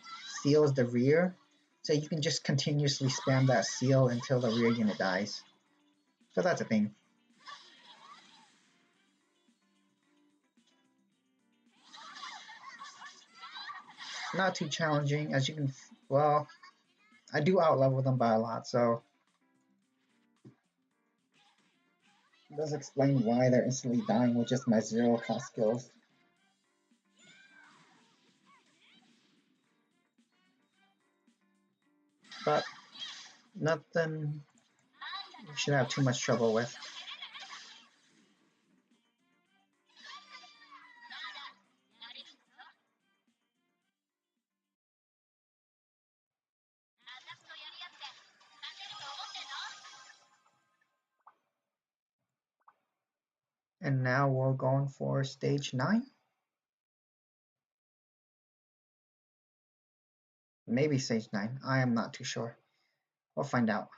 seals the rear, so you can just continuously spam that seal until the rear unit dies. So that's a thing. Not too challenging, as you can. Well, I do outlevel them by a lot, so it does explain why they're instantly dying with just my zero cost skills. But nothing you should have too much trouble with. And now we're going for stage 9. Maybe stage 9. I am not too sure. We'll find out.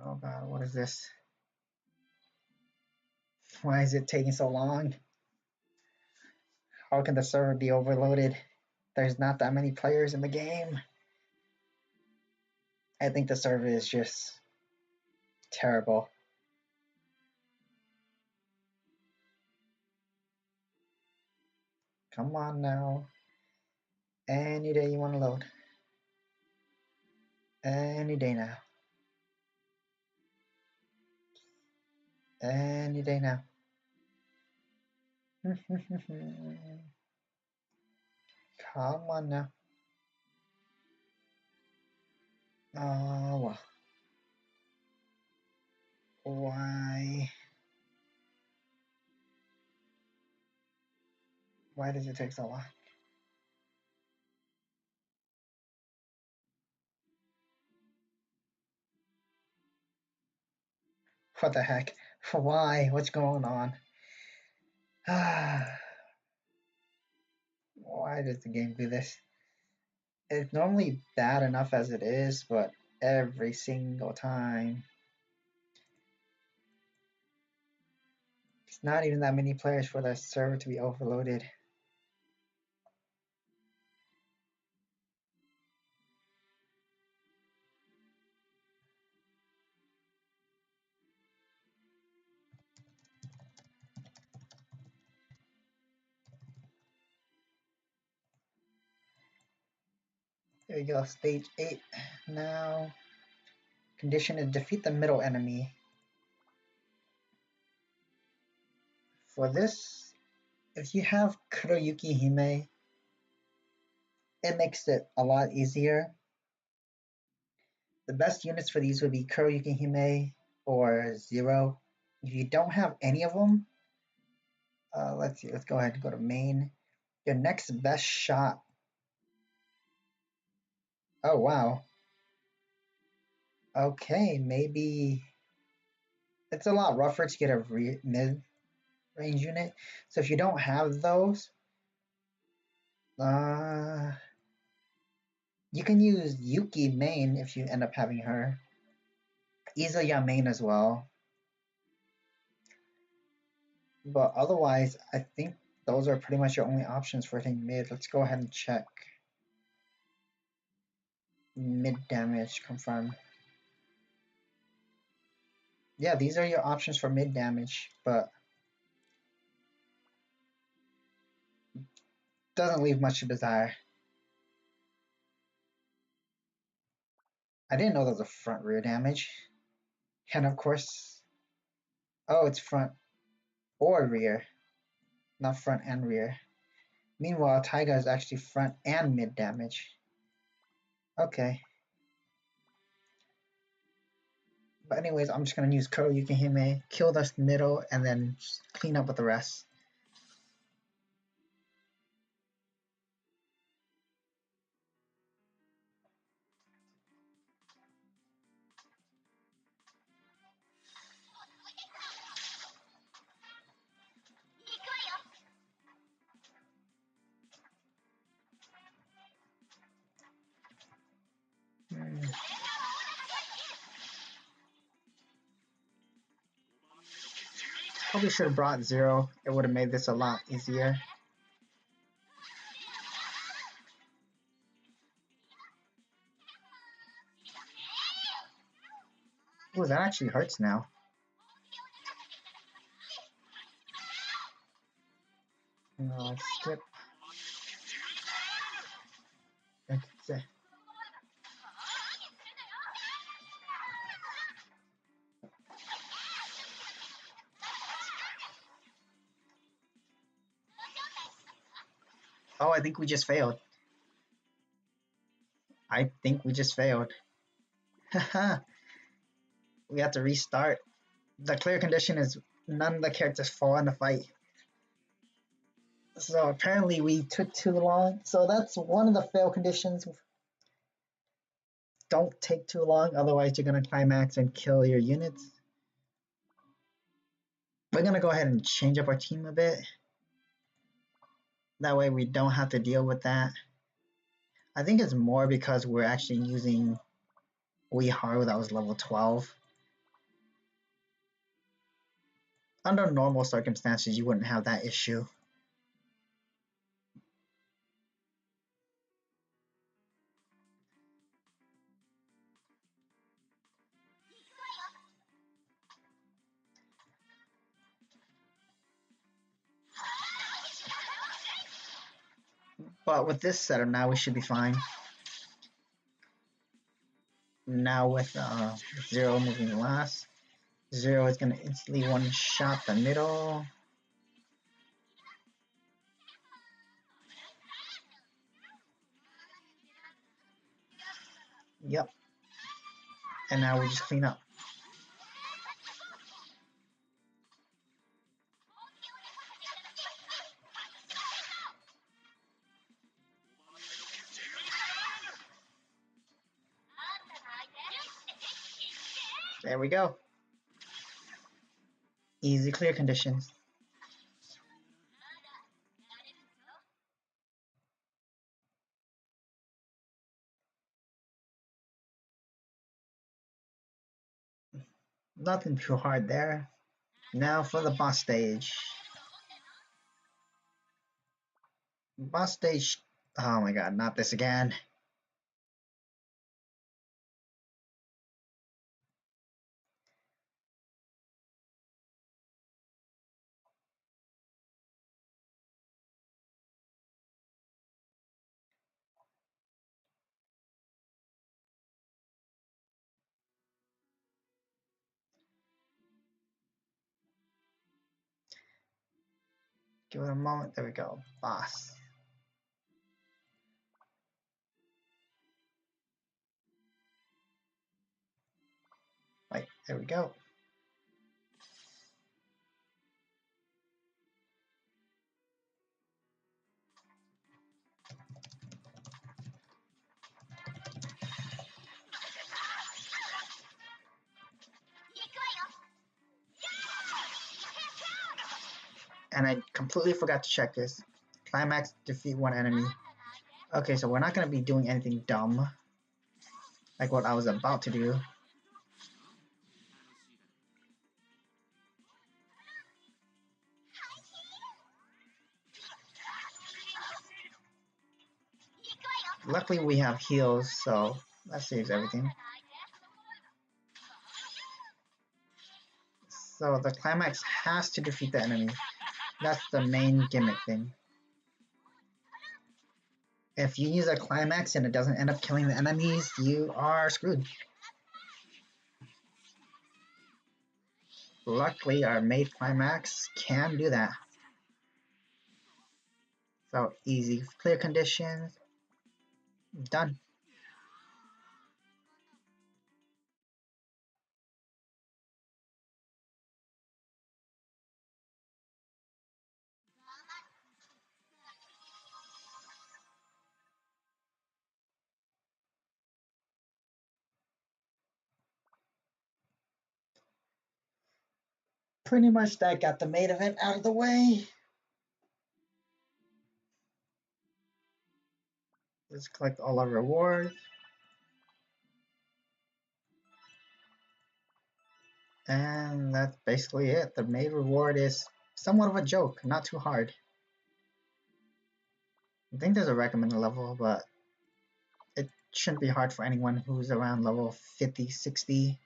Oh god, what is this? Why is it taking so long? How can the server be overloaded? There's not that many players in the game. I think the server is just terrible. Come on now. Any day you want to load. Any day now. Any day now. Come on now. Oh, well. Why? Why does it take so long? What the heck? Why? What's going on? Why does the game do this? It's normally bad enough as it is, but every single time. It's not even that many players for the server to be overloaded. There you go, stage 8. Now, condition is defeat the middle enemy. For this, if you have Kuroyuki Hime, it makes it a lot easier. The best units for these would be Kuroyuki Hime or Zero. If you don't have any of them, let's see, let's go ahead and go to main. Your next best shot. Oh, wow. Okay, maybe it's a lot rougher to get a mid-range unit. So if you don't have those, uh, you can use Yuki main if you end up having her. Izaya main as well. But otherwise, I think those are pretty much your only options for hitting mid. Let's go ahead and check. Mid damage, confirm. Yeah, these are your options for mid damage, but doesn't leave much to desire. I didn't know there was a front rear damage. And of course, oh, it's front or rear, not front and rear. Meanwhile, Taiga is actually front and mid damage. Okay. But anyways, I'm just gonna use Kuroyuki Hime, kill this middle, and then just clean up with the rest. Probably should have brought Zero. It would have made this a lot easier. Ooh, that actually hurts now. No, skip. Okay. Oh, I think we just failed. I think we just failed. Haha. We have to restart. The clear condition is none of the characters fall in the fight. So apparently we took too long. So that's one of the fail conditions. Don't take too long, otherwise you're gonna climax and kill your units. We're gonna go ahead and change up our team a bit. That way we don't have to deal with that. I think it's more because we're actually using Haru that was level 12. Under normal circumstances, you wouldn't have that issue. But with this setup now, we should be fine. Now with Zero moving last, Zero is going to instantly one-shot the middle. Yep. And now we just clean up. There we go. Easy clear conditions. Nothing too hard there. Now for the boss stage. Boss stage. Oh my god, not this again. Give it a moment. There we go. Boss. Right, there we go. And I completely forgot to check this. Climax, defeat one enemy. Okay, so we're not going to be doing anything dumb like what I was about to do. Luckily we have heals, so that saves everything. So the climax has to defeat the enemy. That's the main gimmick thing. If you use a climax and it doesn't end up killing the enemies, you are screwed. Luckily, our maid climax can do that. So easy, clear conditions, done. Pretty much that got the main event out of the way. Let's collect all our rewards. And that's basically it. The main reward is somewhat of a joke, not too hard. I think there's a recommended level, but it shouldn't be hard for anyone who's around level 50, 60.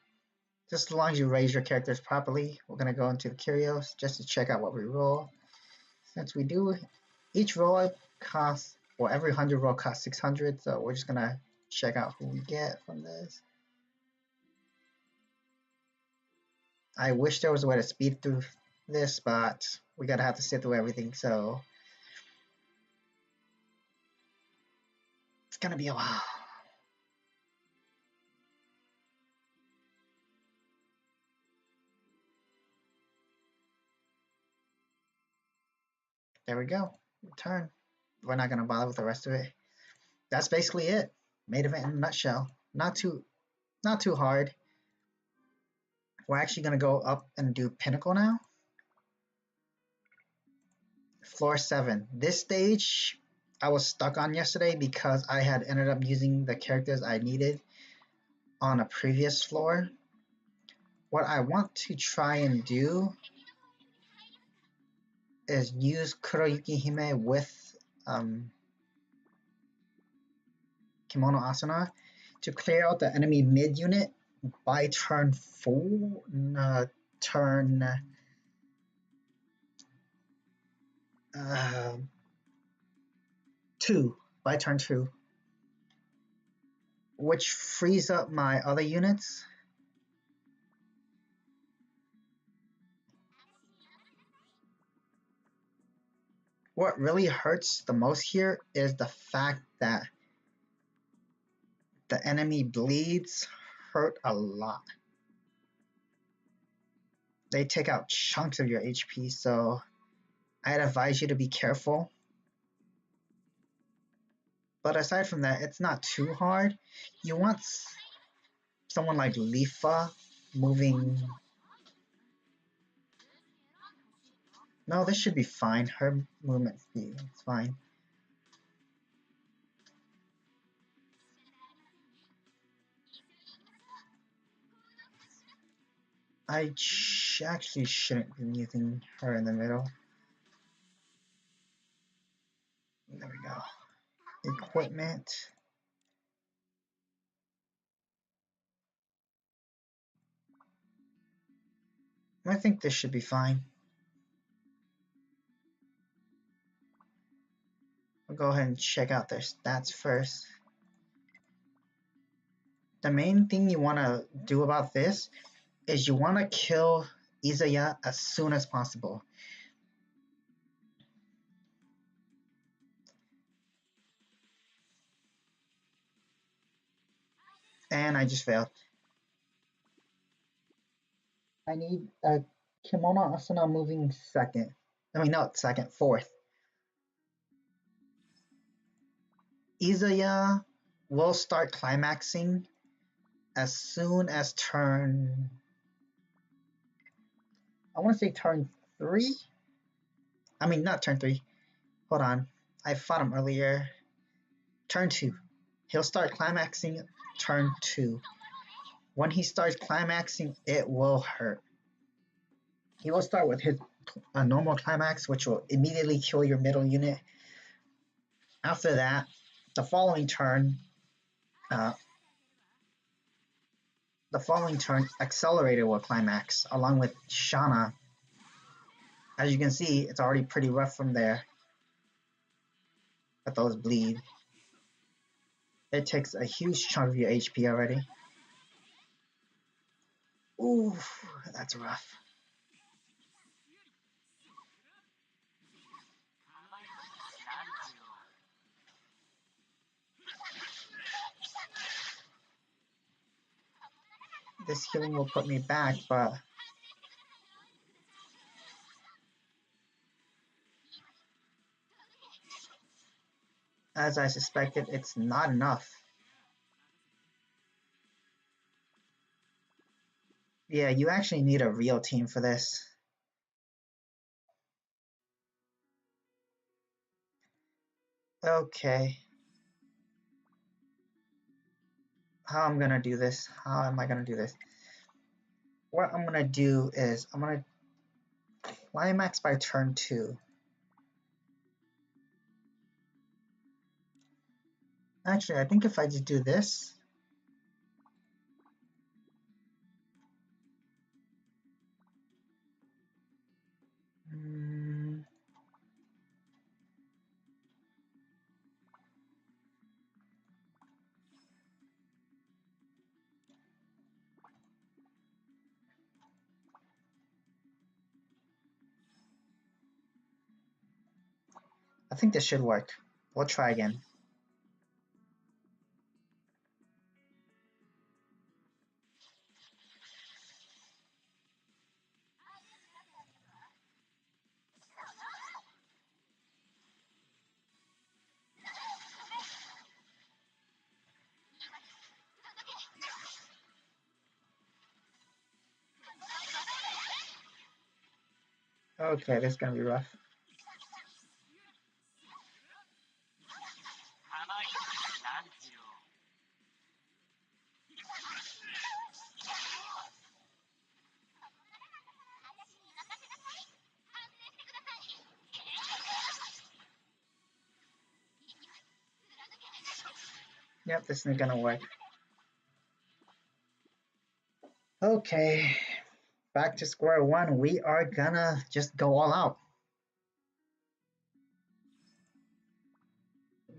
Just as long as you raise your characters properly. We're going to go into the curios just to check out what we roll. Since we do, each roll costs, or every 100 roll costs 600, so we're just going to check out who we get from this. I wish there was a way to speed through this, but we gotta have to sit through everything, so it's gonna be a while. There we go. Return. We're not gonna bother with the rest of it. That's basically it. Main event in a nutshell. Not too hard. We're actually gonna go up and do Pinnacle now. Floor 7. This stage I was stuck on yesterday because I had ended up using the characters I needed on a previous floor. What I want to try and do is use Kuroyuki Hime with Kimono Asuna to clear out the enemy mid unit by turn 4, turn 2, by turn 2, which frees up my other units. What really hurts the most here is the fact that the enemy bleeds hurt a lot. They take out chunks of your HP, so I'd advise you to be careful. But aside from that, it's not too hard. You want someone like Lifa moving No, this should be fine. Her movement speed is fine. Actually shouldn't be using her in the middle. There we go. Equipment. I think this should be fine. I'll go ahead and check out their stats first. The main thing you want to do about this is you want to kill Izaya as soon as possible. And I just failed. I need a Kimono Asuna moving second. I mean, not second, fourth. Izaya will start climaxing as soon as turn. I want to say turn 3. I mean, not turn 3. Hold on. I fought him earlier. Turn 2. He'll start climaxing turn 2. When he starts climaxing, it will hurt. He will start with his normal climax, which will immediately kill your middle unit. After that, the following turn, uh, Accelerator will climax along with Shana. As you can see, it's already pretty rough from there. But those bleed. It takes a huge chunk of your HP already. Ooh, that's rough. This healing will put me back, but as I suspected, it's not enough. Yeah, you actually need a real team for this. Okay. How I'm gonna do this? How am I gonna do this? What I'm gonna do is I'm gonna climax by turn 2. Actually, I think if I just do this, I think this should work. We'll try again. Okay, this is gonna be rough. Yep, this isn't gonna work. Okay, back to square one. We are gonna just go all out.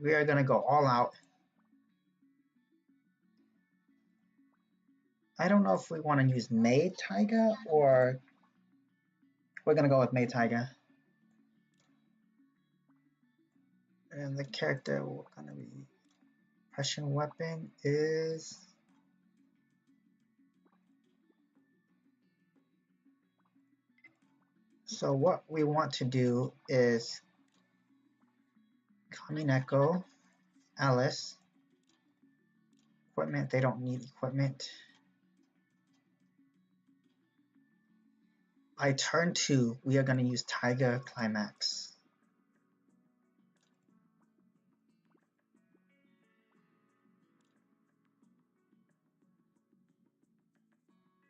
We are gonna go all out. I don't know if we want to use Maid Taiga or we're gonna go with Maid Taiga. And the character we're gonna be Russian weapon is so what we want to do is Kamineko, Alice. Equipment, they don't need equipment. turn 2, we are going to use Taiga Climax.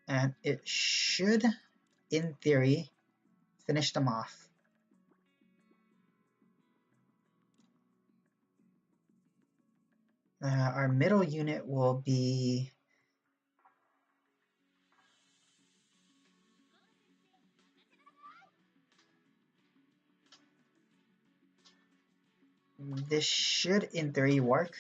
And it should, in theory, finish them off. Our middle unit will be this should, in theory, work.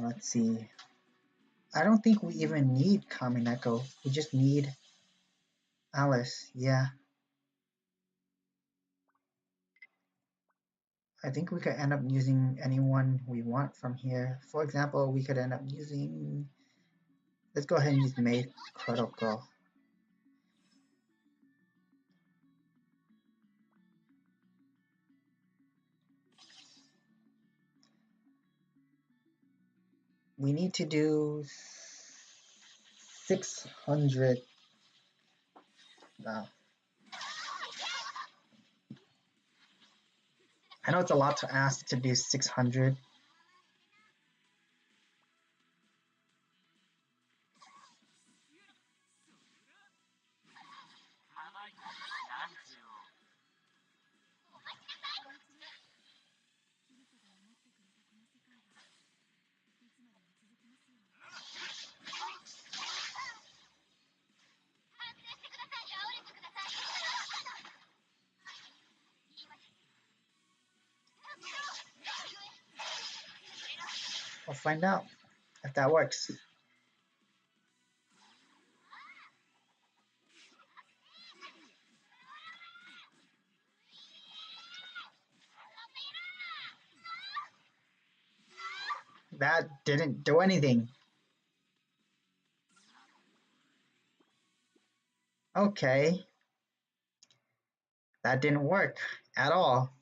Let's see. I don't think we even need Kamineko. We just need Alice. Yeah. I think we could end up using anyone we want from here. For example, we could end up using... Let's go ahead and use Maid Protocol. We need to do 600. Wow. I know it's a lot to ask to do 600. We'll find out if that works. That didn't do anything. Okay. That didn't work at all.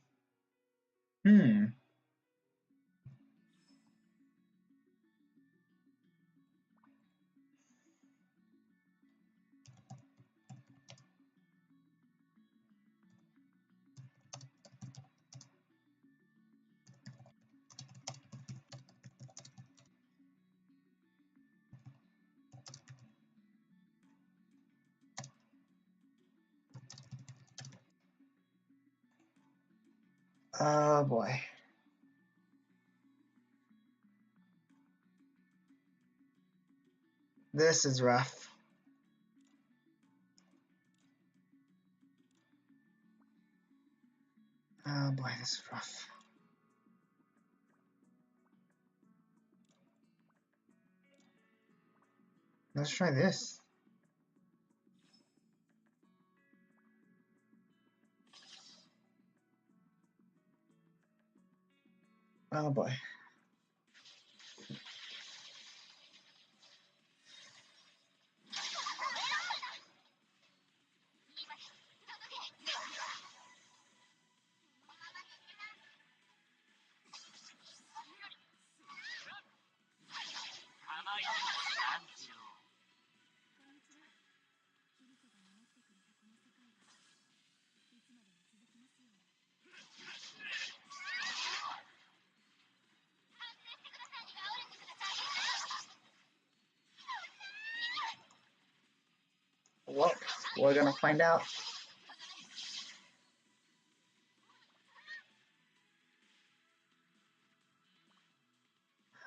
Oh boy. This is rough. Oh boy, this is rough. Let's try this. Oh boy. Well, we're gonna find out.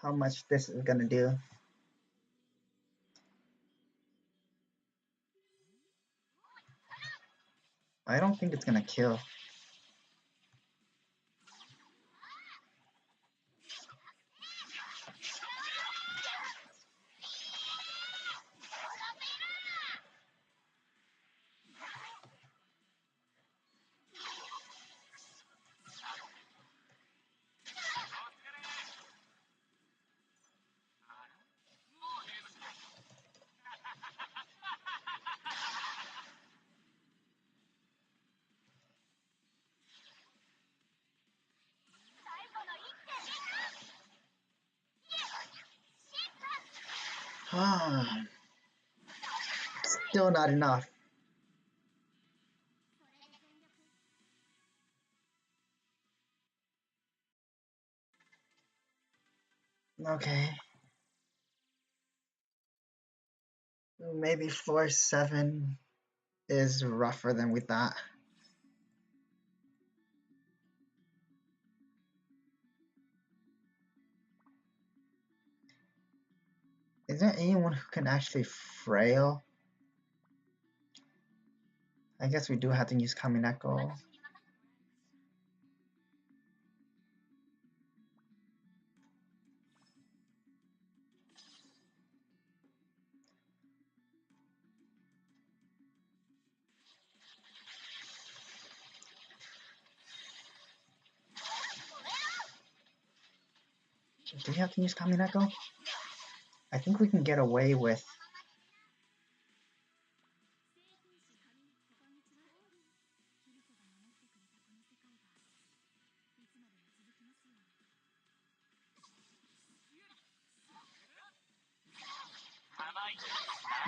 How much this is gonna do. I don't think it's gonna kill. Still not enough. Okay. Maybe floor 7 is rougher than we thought. Is there anyone who can actually frail? I guess we do have to use Kamineko. Do we have to use Kamineko? I think we can get away with...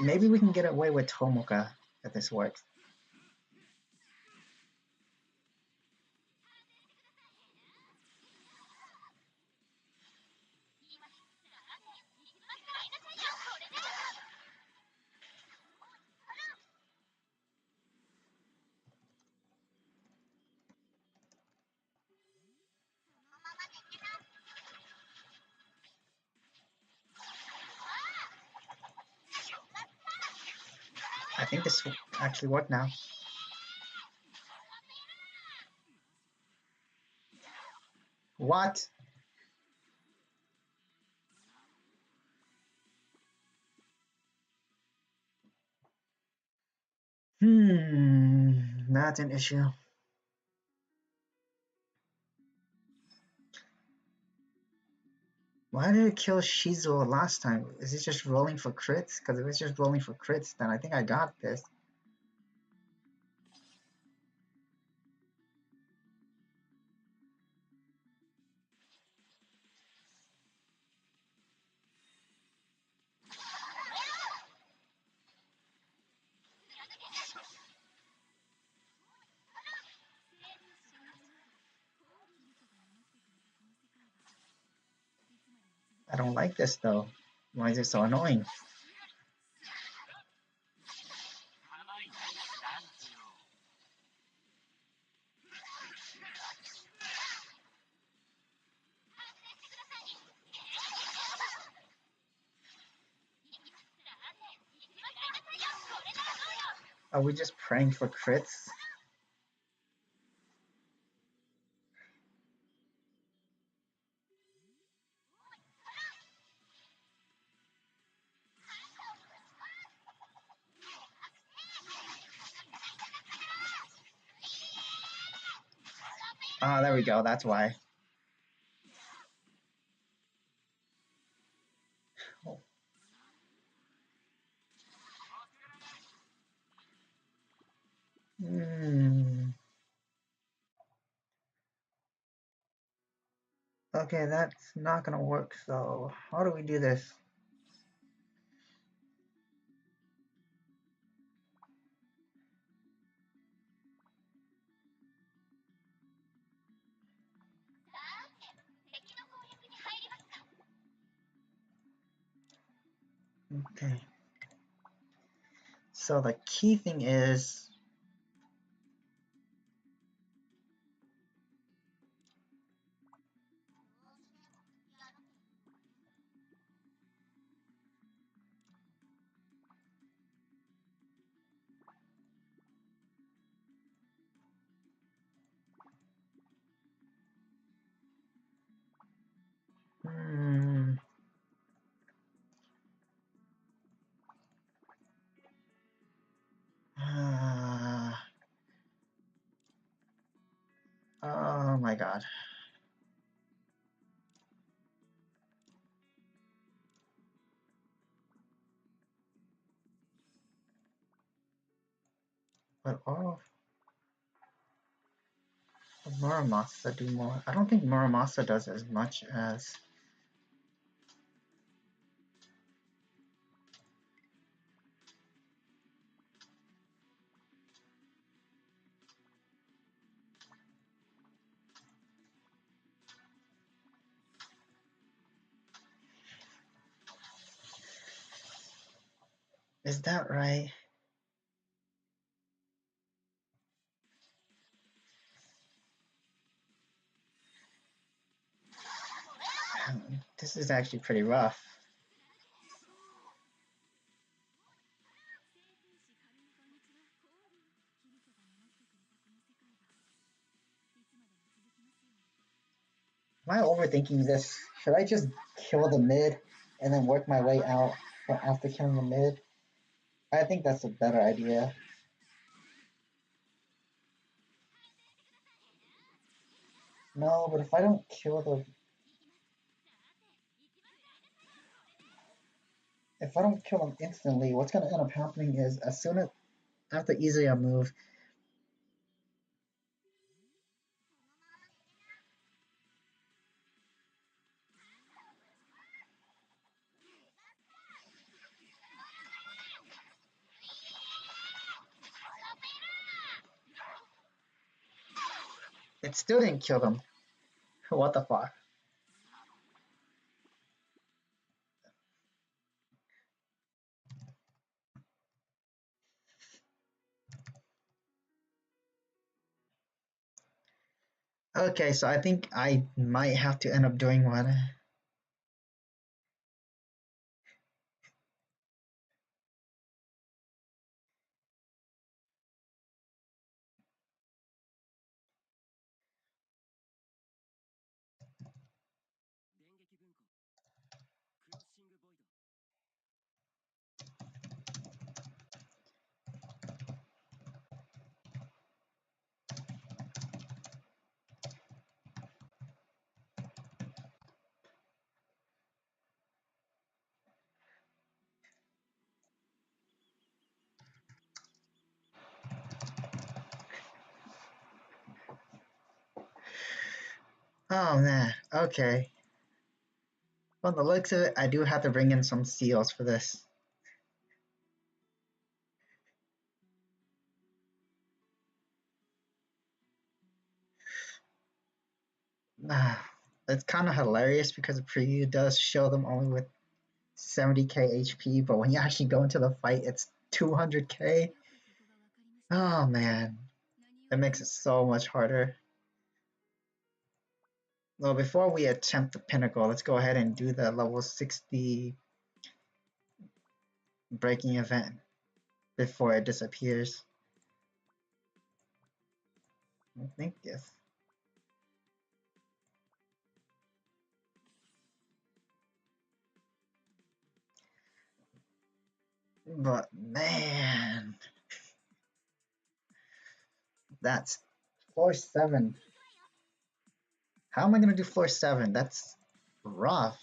Maybe we can get away with Tomoka if this works. I think this will actually work now. What? That's an issue. Why did it kill Shizuo last time? Is it just rolling for crits? Because if it's just rolling for crits, then I think I got this. I don't like this though. Why is it so annoying? Are we just praying for crits? Ah, there we go, that's why. Oh. Okay, that's not gonna work, so how do we do this? Okay. So the key thing is... Hmm... oh my god. But all of Muramasa do more. I don't think Muramasa does as much as... Is that right? This is actually pretty rough. Am I overthinking this? Should I just kill the mid and then work my way out after killing the mid? I think that's a better idea. No, but if I don't kill the if I don't kill them instantly, what's gonna end up happening is as soon as after Izuya move, it still didn't kill them. What the fuck? Okay, so I think I might have to end up doing one. Oh man, okay. From the looks of it, I do have to bring in some seals for this. It's kind of hilarious because the preview does show them only with 70k HP, but when you actually go into the fight, it's 200k. Oh man, it makes it so much harder. Well, before we attempt the pinnacle, let's go ahead and do the level 60 breaking event before it disappears. I think yes. But man, that's floor 7. How am I gonna do floor 7? That's rough.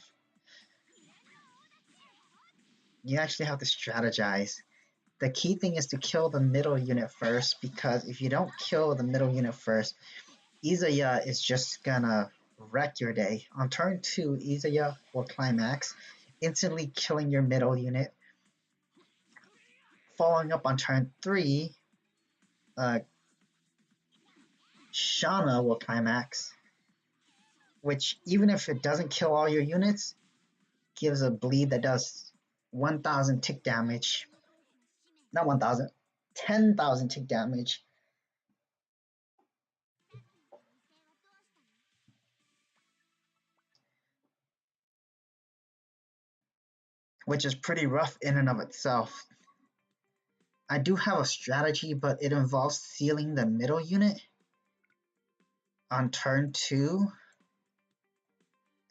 You actually have to strategize. The key thing is to kill the middle unit first, because if you don't kill the middle unit first, Izaya is just gonna wreck your day. On turn 2, Izaya will climax, instantly killing your middle unit. Following up on turn 3, uh, Shana will climax, which even if it doesn't kill all your units, gives a bleed that does 1,000 tick damage. Not 1,000, 10,000 tick damage. Which is pretty rough in and of itself. I do have a strategy, but it involves sealing the middle unit on turn 2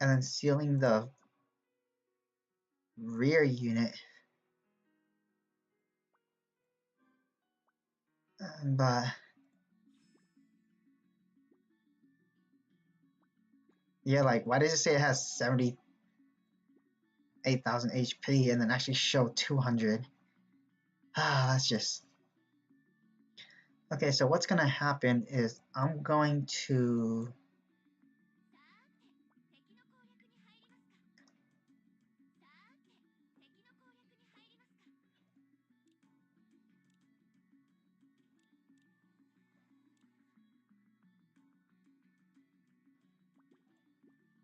and then sealing the rear unit. But yeah, like why does it say it has 78,000 HP and then actually show 200? That's just okay. So what's gonna happen is I'm going to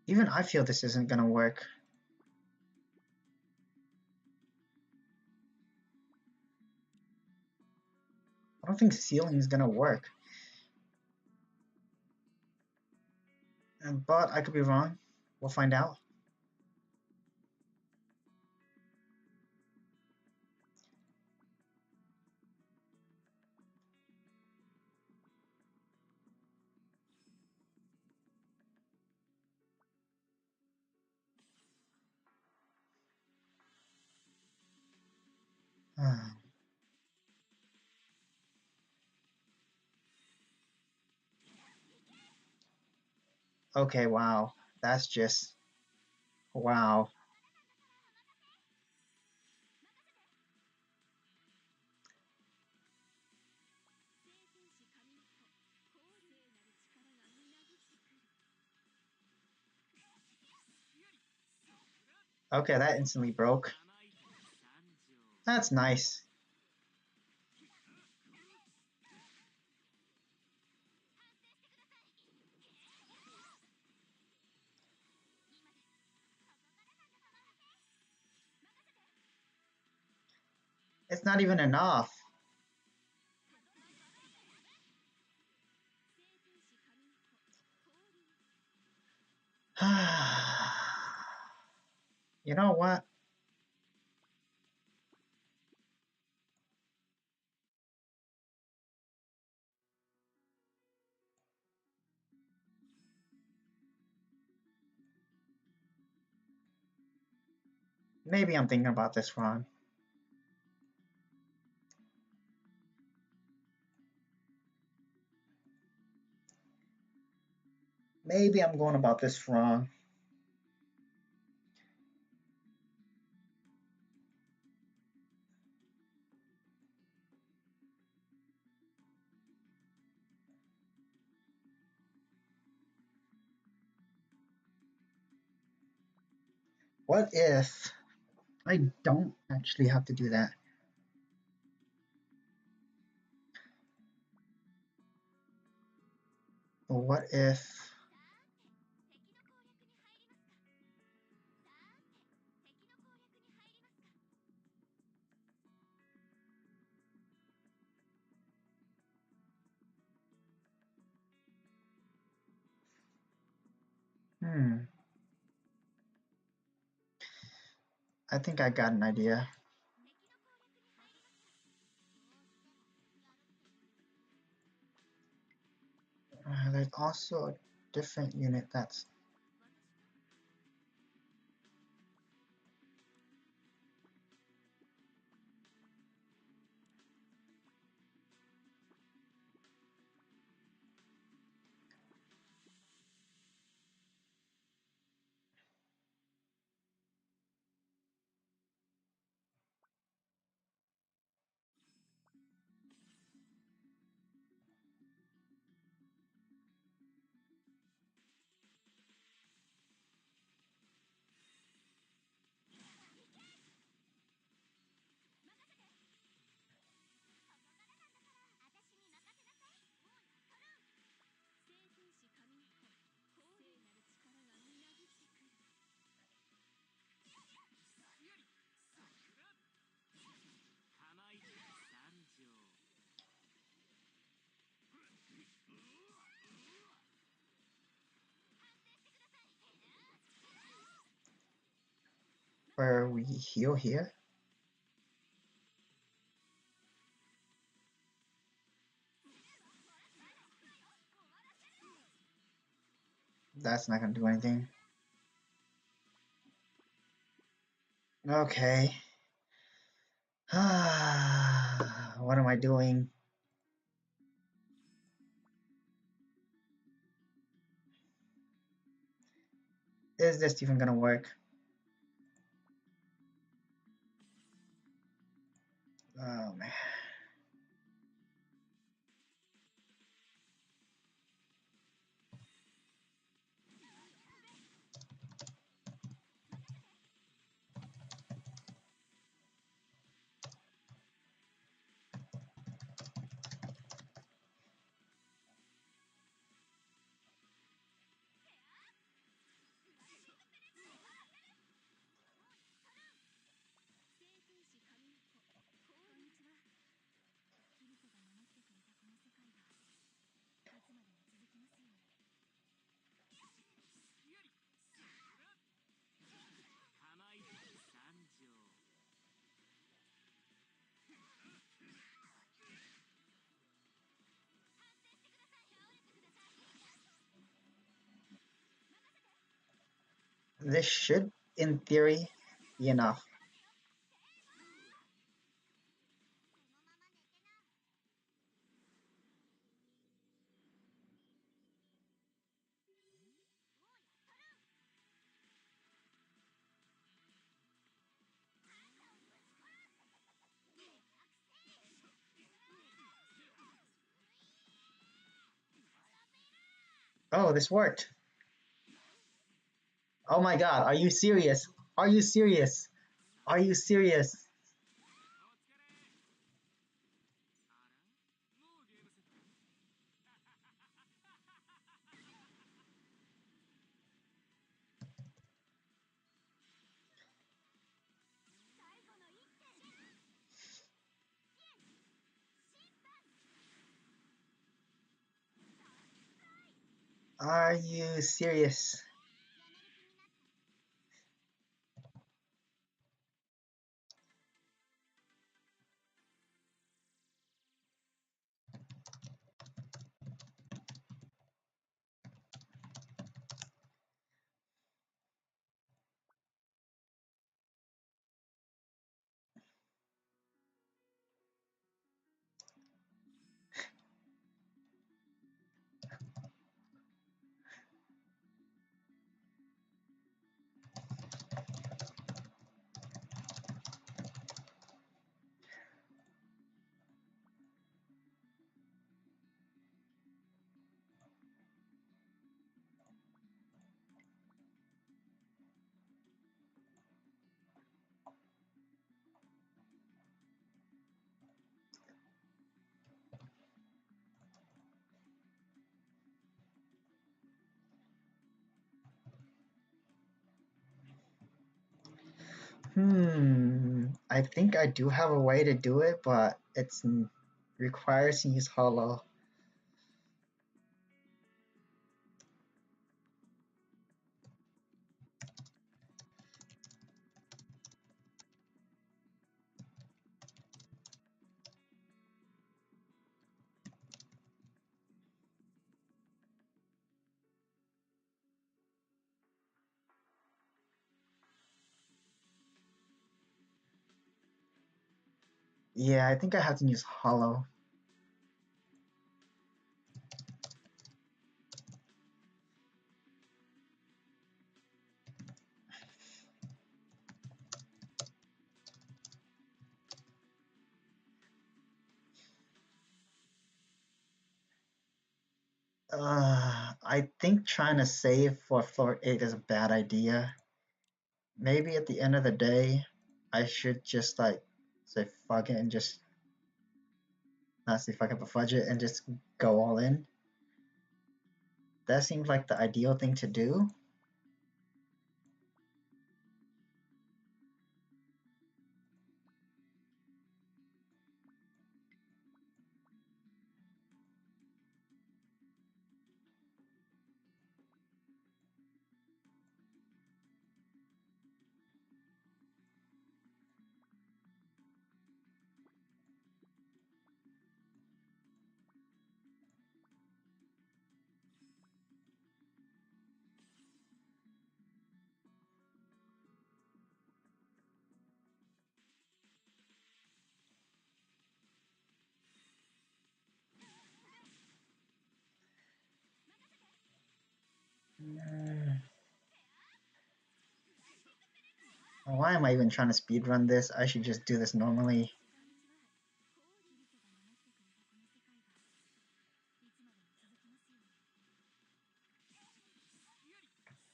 even I feel this isn't gonna work. I don't think sealing is gonna work. But I could be wrong. We'll find out. Okay, wow. That's just wow. Okay, that instantly broke. That's nice. It's not even enough. You know what? Maybe I'm thinking about this wrong. Maybe I'm going about this wrong. What if I don't actually have to do that? What if... Hmm, I think I got an idea. There's also a different unit that's... Where we heal here? That's not gonna do anything. Okay. What am I doing? Is this even gonna work? Oh man. This should, in theory, be enough. Oh, this worked. Oh my god, are you serious? Are you serious? Are you serious? Are you serious? I think I do have a way to do it, but it's requires to use hollow. Yeah, I think I have to use hollow. I think trying to save for floor 8 is a bad idea. Maybe at the end of the day, I should just like say fuck it and just not say fuck it but fudge it and just go all in. That seems like the ideal thing to do. Mm, Why am I even trying to speedrun this? I should just do this normally.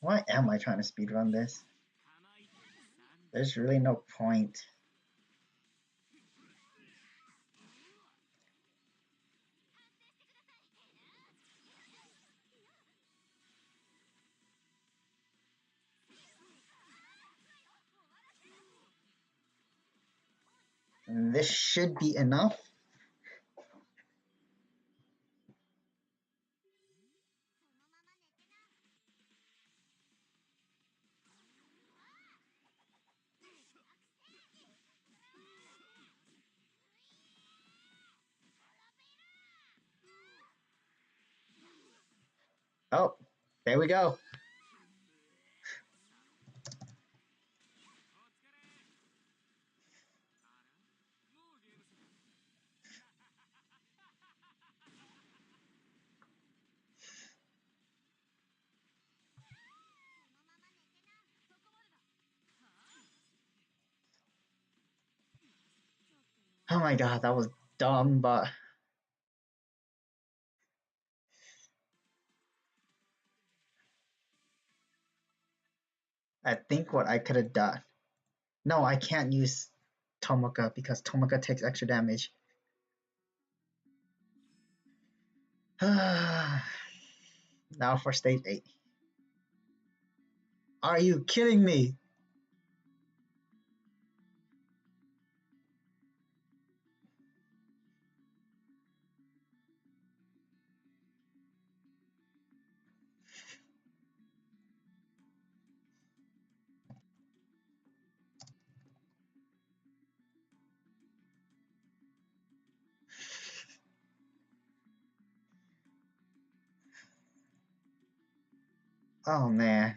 Why am I trying to speedrun this? There's really no point. This should be enough. Oh, there we go. Oh my god, that was dumb, but I think what I could have done. No, I can't use Tomoka because Tomoka takes extra damage. Now for stage 8. Are you kidding me? Oh man.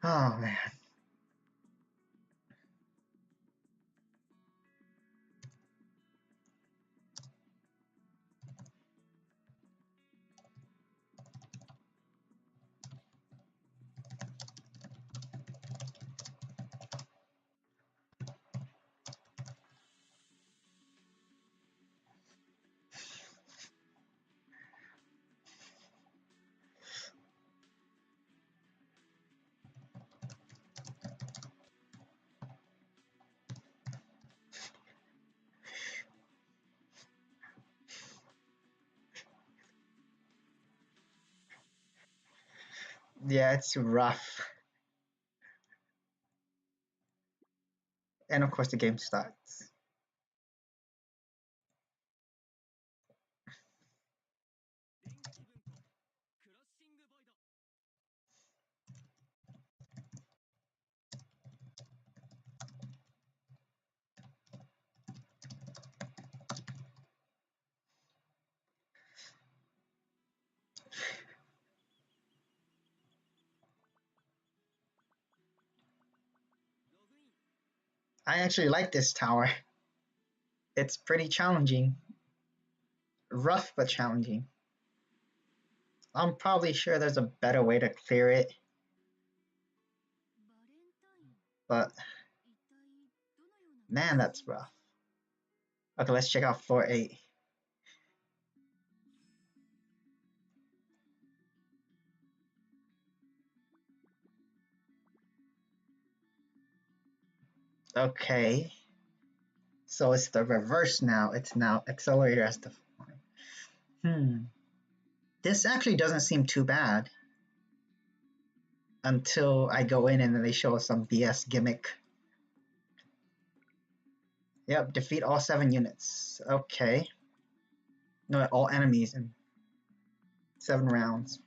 Oh man. Yeah, it's rough. And of course the game starts. I actually like this tower. It's pretty challenging. Rough but challenging. I'm probably sure there's a better way to clear it, but man, that's rough. Okay, let's check out floor 8. Okay, so it's the reverse now. It's now accelerator as the form. This actually doesn't seem too bad until I go in and then they show us some BS gimmick. Yep, defeat all 7 units. Okay. No, all enemies in 7 rounds.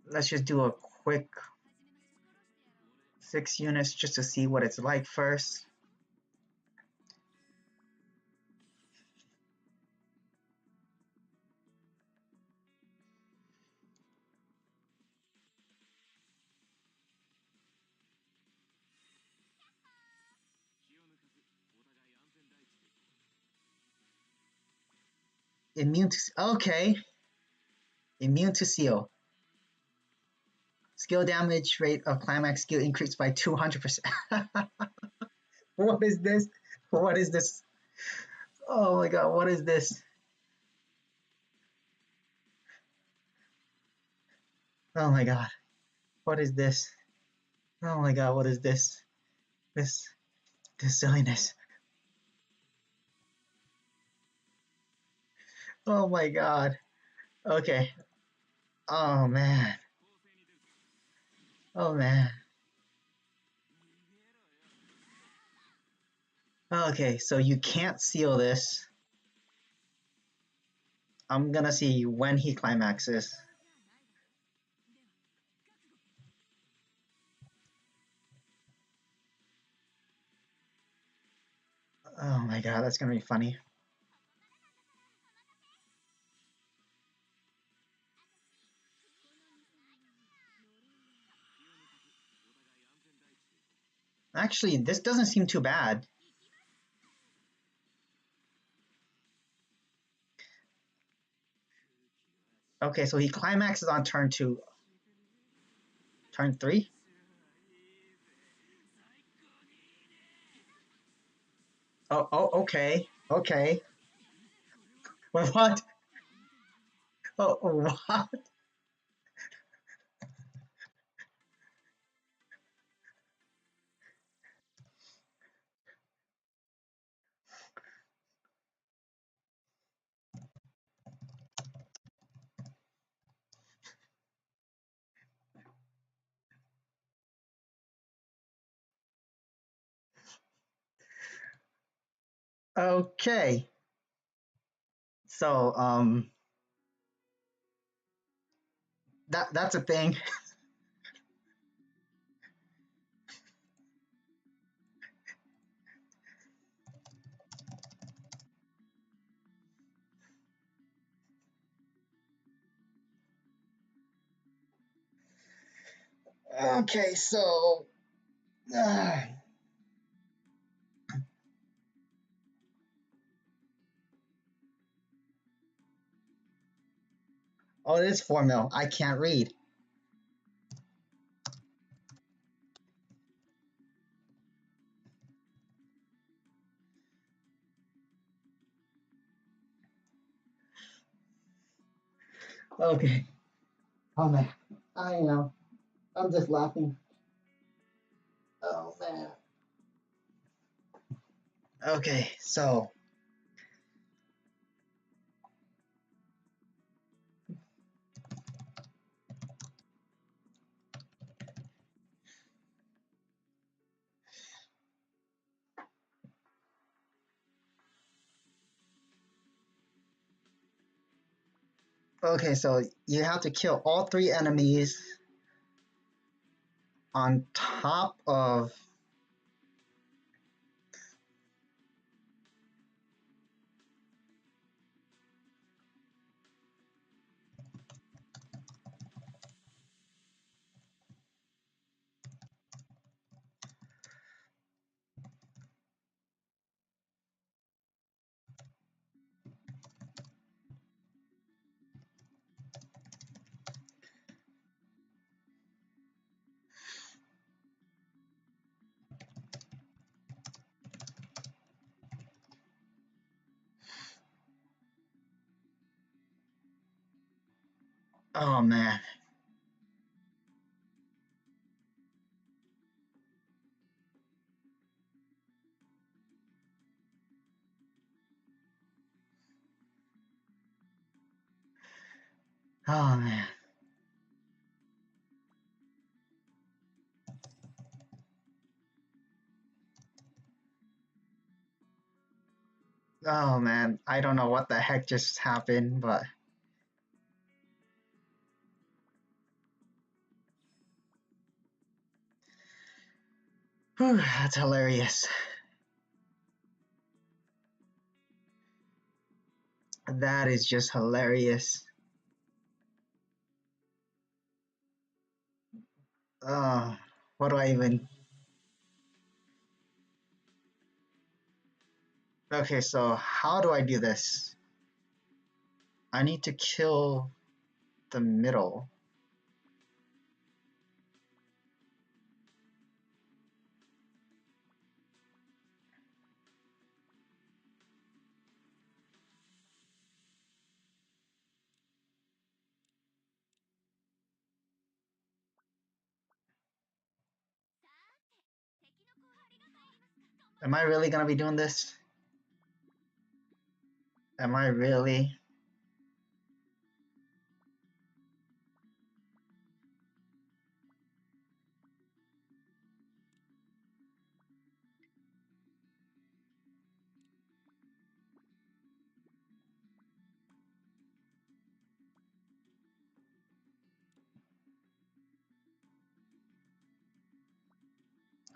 Let's just do a quick 6 units just to see what it's like first. Immune to okay. Immune to seal. Skill damage rate of climax skill increased by 200%. What is this? What is this? Oh my god, what is this? Oh my god. What is this? Oh my god, what is this? This silliness. Oh my god. Okay. Oh man. Oh man. Okay, so you can't seal this. I'm gonna see when he climaxes. Oh my god, that's gonna be funny. Actually, this doesn't seem too bad. Okay, so he climaxes on turn 2. Turn 3? Oh, okay. Okay. What? Oh, what? Okay. So, that's a thing. Okay, so uh, oh, it is 4 mil. I can't read. Okay. Oh man. I know. I'm just laughing. Oh man. Okay, so you have to kill all 3 enemies on top of. Oh man. Oh man. Oh man. I don't know what the heck just happened, but whew, that's hilarious. That is just hilarious. Uh, what do I even? Okay, so how do I do this? I need to kill the middle. Am I really gonna be doing this? Am I really?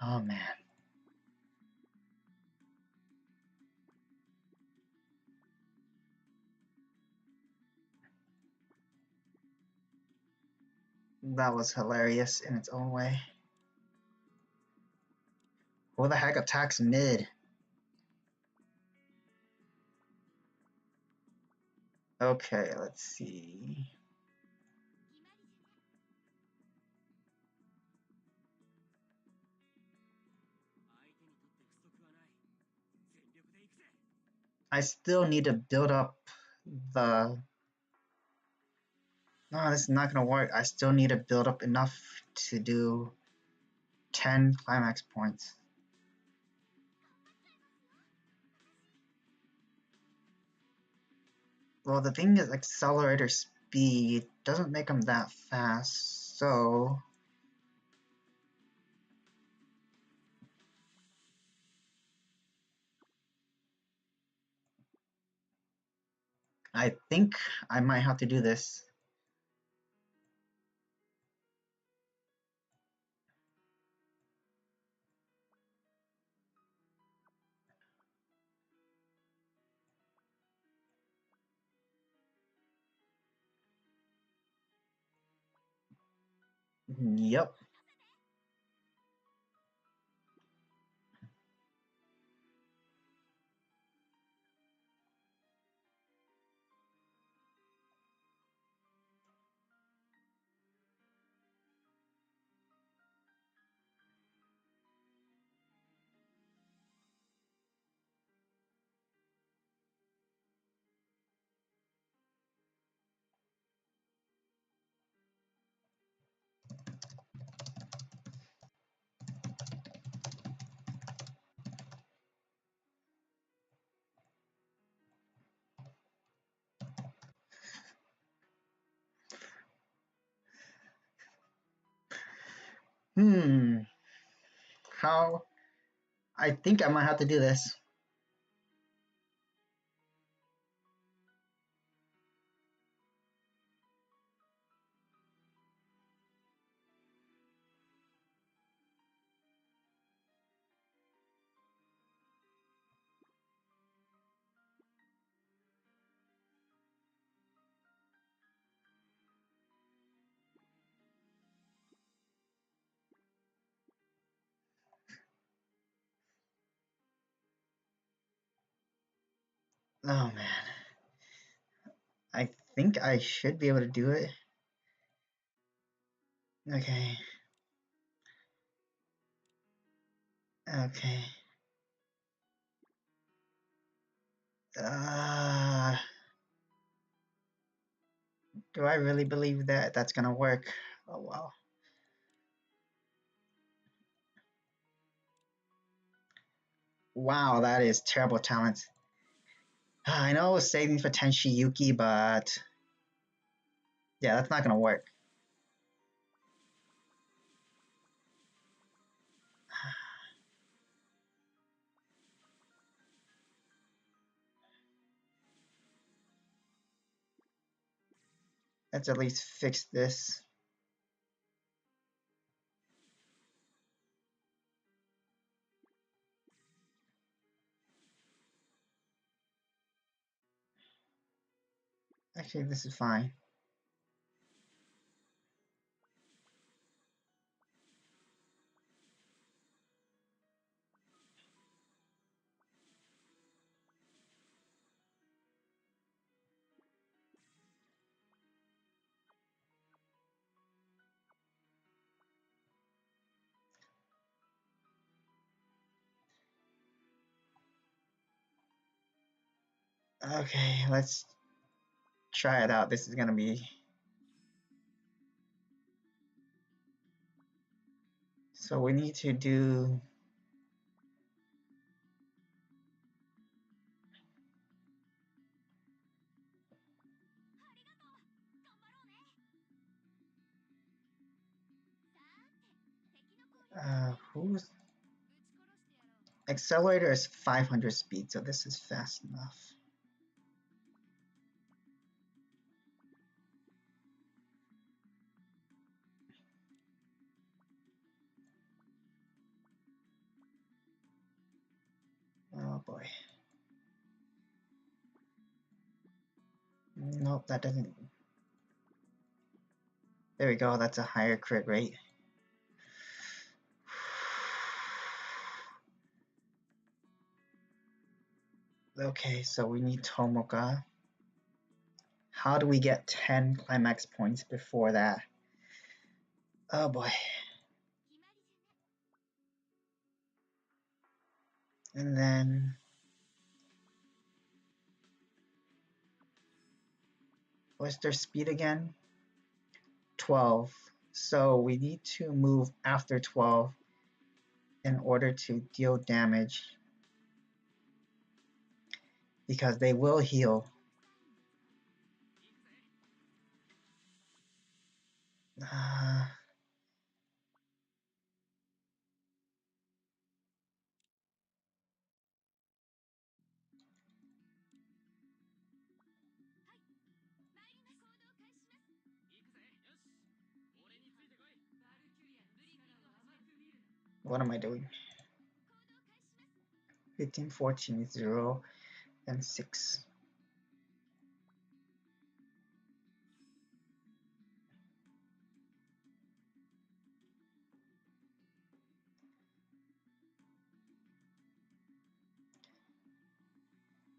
Oh man. That was hilarious in its own way. Who the heck attacks mid? Okay, let's see. I still need to build up the... No, this is not gonna work. I still need to build up enough to do 10 climax points. Well, the thing is, accelerator speed doesn't make them that fast, so... I think I might have to do this. Yep. How? I think I might have to do this. Oh man. I think I should be able to do it. Okay. Okay. Uh, do I really believe that that's gonna work? Oh wow. Wow, that is terrible talent. I know I was saving for Tenshi Yuki, but yeah, that's not gonna work. Let's at least fix this. Actually, this is fine. Okay, let's try it out. This is gonna be... So we need to do... who's... Accelerator is 500 speed, so this is fast enough. Oh boy. Nope, that doesn't... There we go, that's a higher crit rate. Okay, so we need Tomoka. How do we get 10 climax points before that? Oh boy. And then what's their speed again? 12. So we need to move after 12 in order to deal damage because they will heal. Uh, what am I doing? 15, 14, 0, and 6.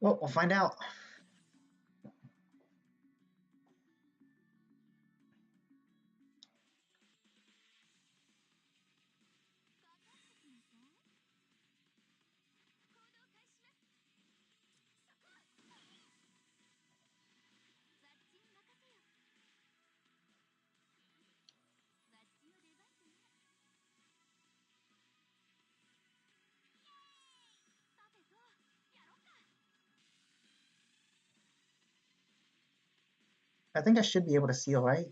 Well, we'll find out. I think I should be able to seal, right?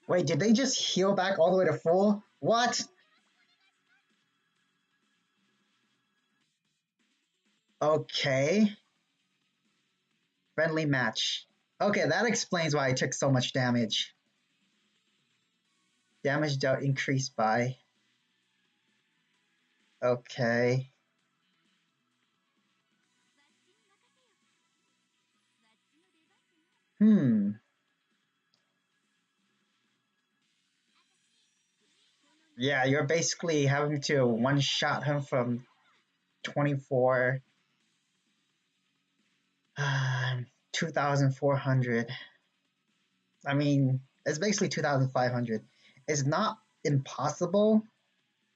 Wait, did they just heal back all the way to full? What? Okay. Friendly match. Okay, that explains why I took so much damage. Damage dealt increased by. Okay. Hmm. Yeah, you're basically having to one shot him from 24, 2,400. I mean, it's basically 2,500. It's not impossible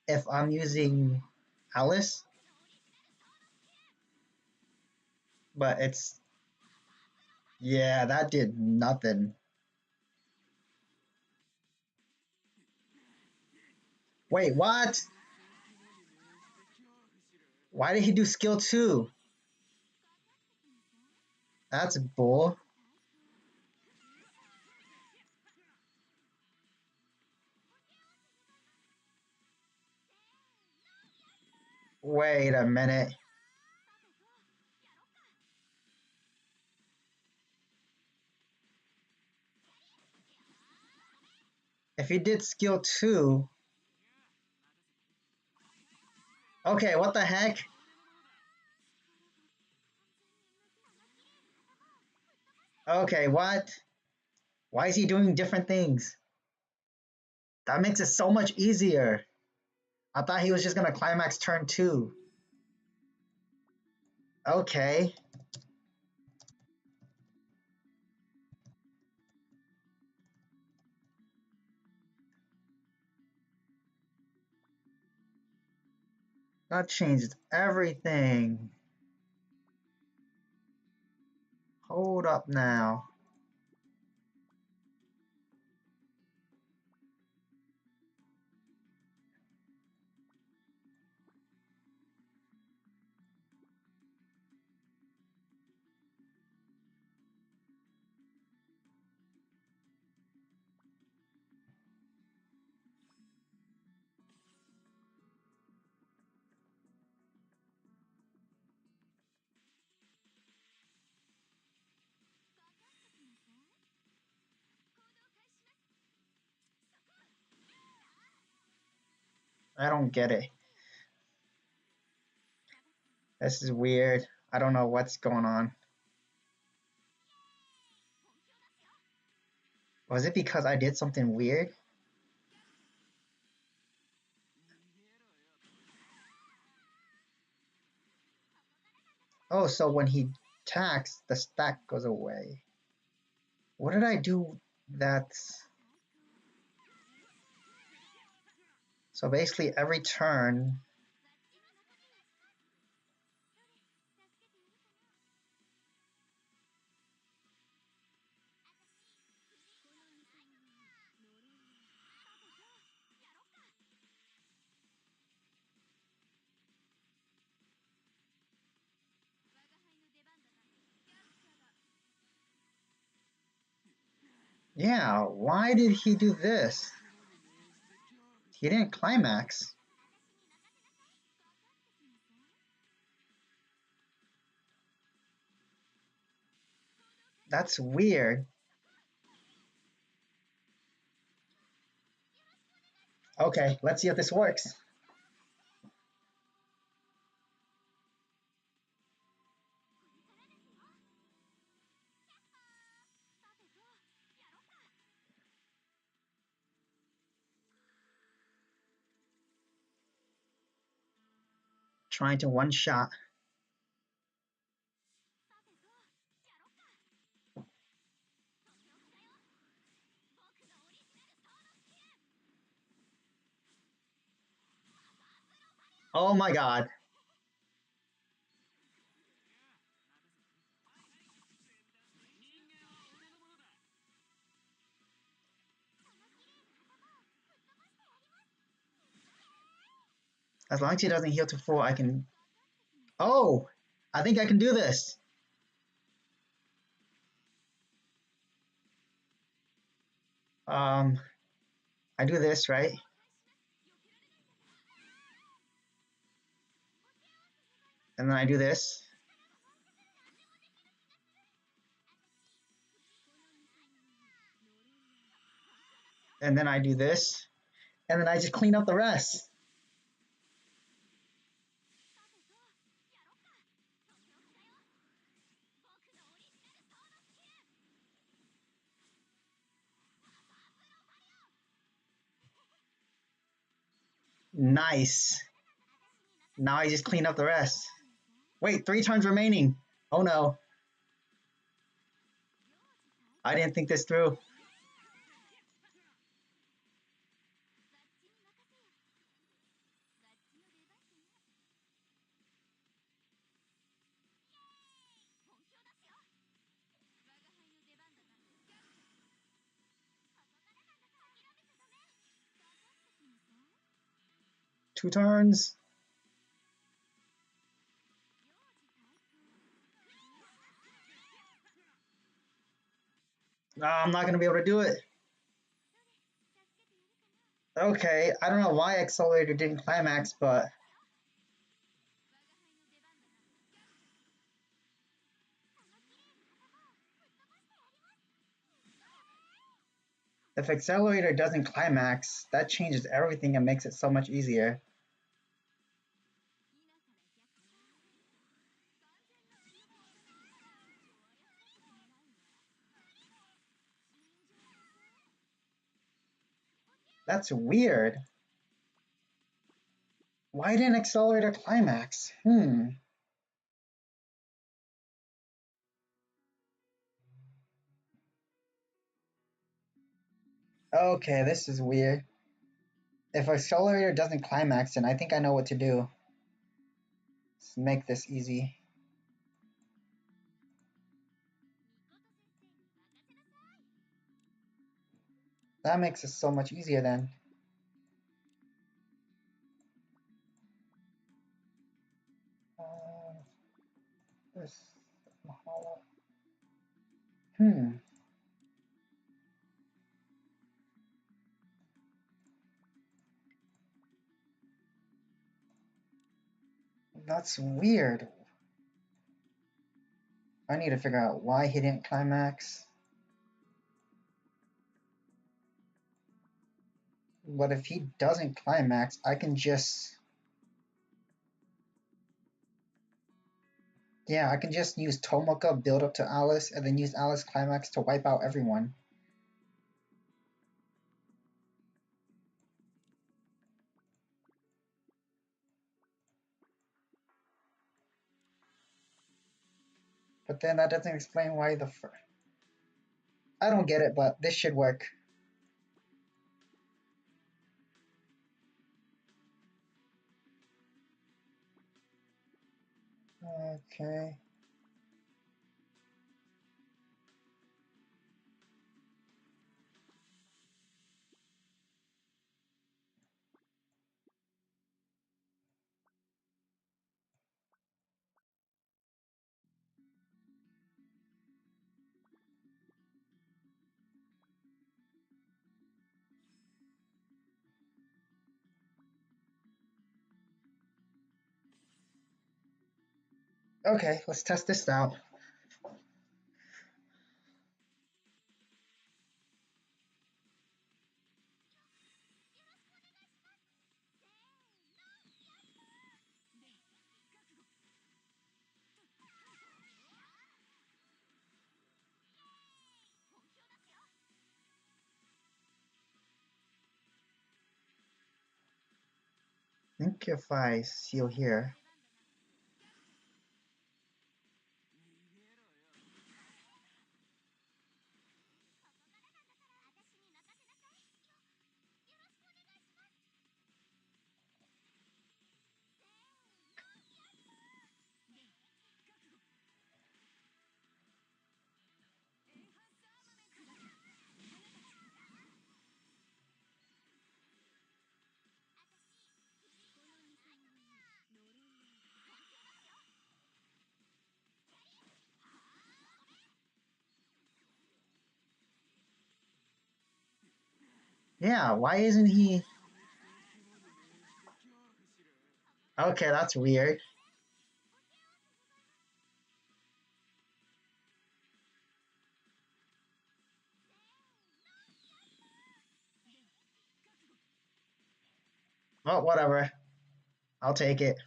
if I'm using Alice, but it's, yeah, that did nothing. Wait, what? Why did he do skill 2? That's bull. Wait a minute. If he did skill 2, okay, what the heck? Okay, what? Why is he doing different things? That makes it so much easier. I thought he was just gonna climax turn 2. Okay. That changed everything. Hold up now. I don't get it. This is weird. I don't know what's going on. Was it because I did something weird? Oh, so when he attacks, the stack goes away. What did I do that's... So basically every turn... Yeah, why did he do this? He didn't climax. That's weird. Okay, let's see if this works. Trying to one shot. Oh my god. As long as he doesn't heal to full, I can... Oh! I think I can do this. I do this, right? And then I do this. And then I do this. And then I just clean up the rest. Nice. Now I just clean up the rest. Wait, 3 turns remaining. Oh no. I didn't think this through. Two turns. No, I'm not going to be able to do it. Okay, I don't know why Accelerator didn't climax, but... If Accelerator doesn't climax, that changes everything and makes it so much easier. That's weird. Why didn't Accelerator climax? Okay, this is weird. If Accelerator doesn't climax, then I think I know what to do. Let's make this easy. That makes it so much easier then. This Mahalo. That's weird. I need to figure out why he didn't climax. But if he doesn't climax, I can just... Yeah, I can just use Tomoka, build up to Alice, and then use Alice Climax to wipe out everyone. But then that doesn't explain why I don't get it, but this should work. Okay. Okay, let's test this out. I think if I seal here. Yeah, why isn't he? Okay, that's weird. Well, whatever. I'll take it.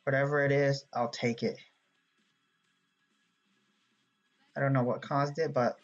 Whatever it is, I'll take it. I don't know what caused it, but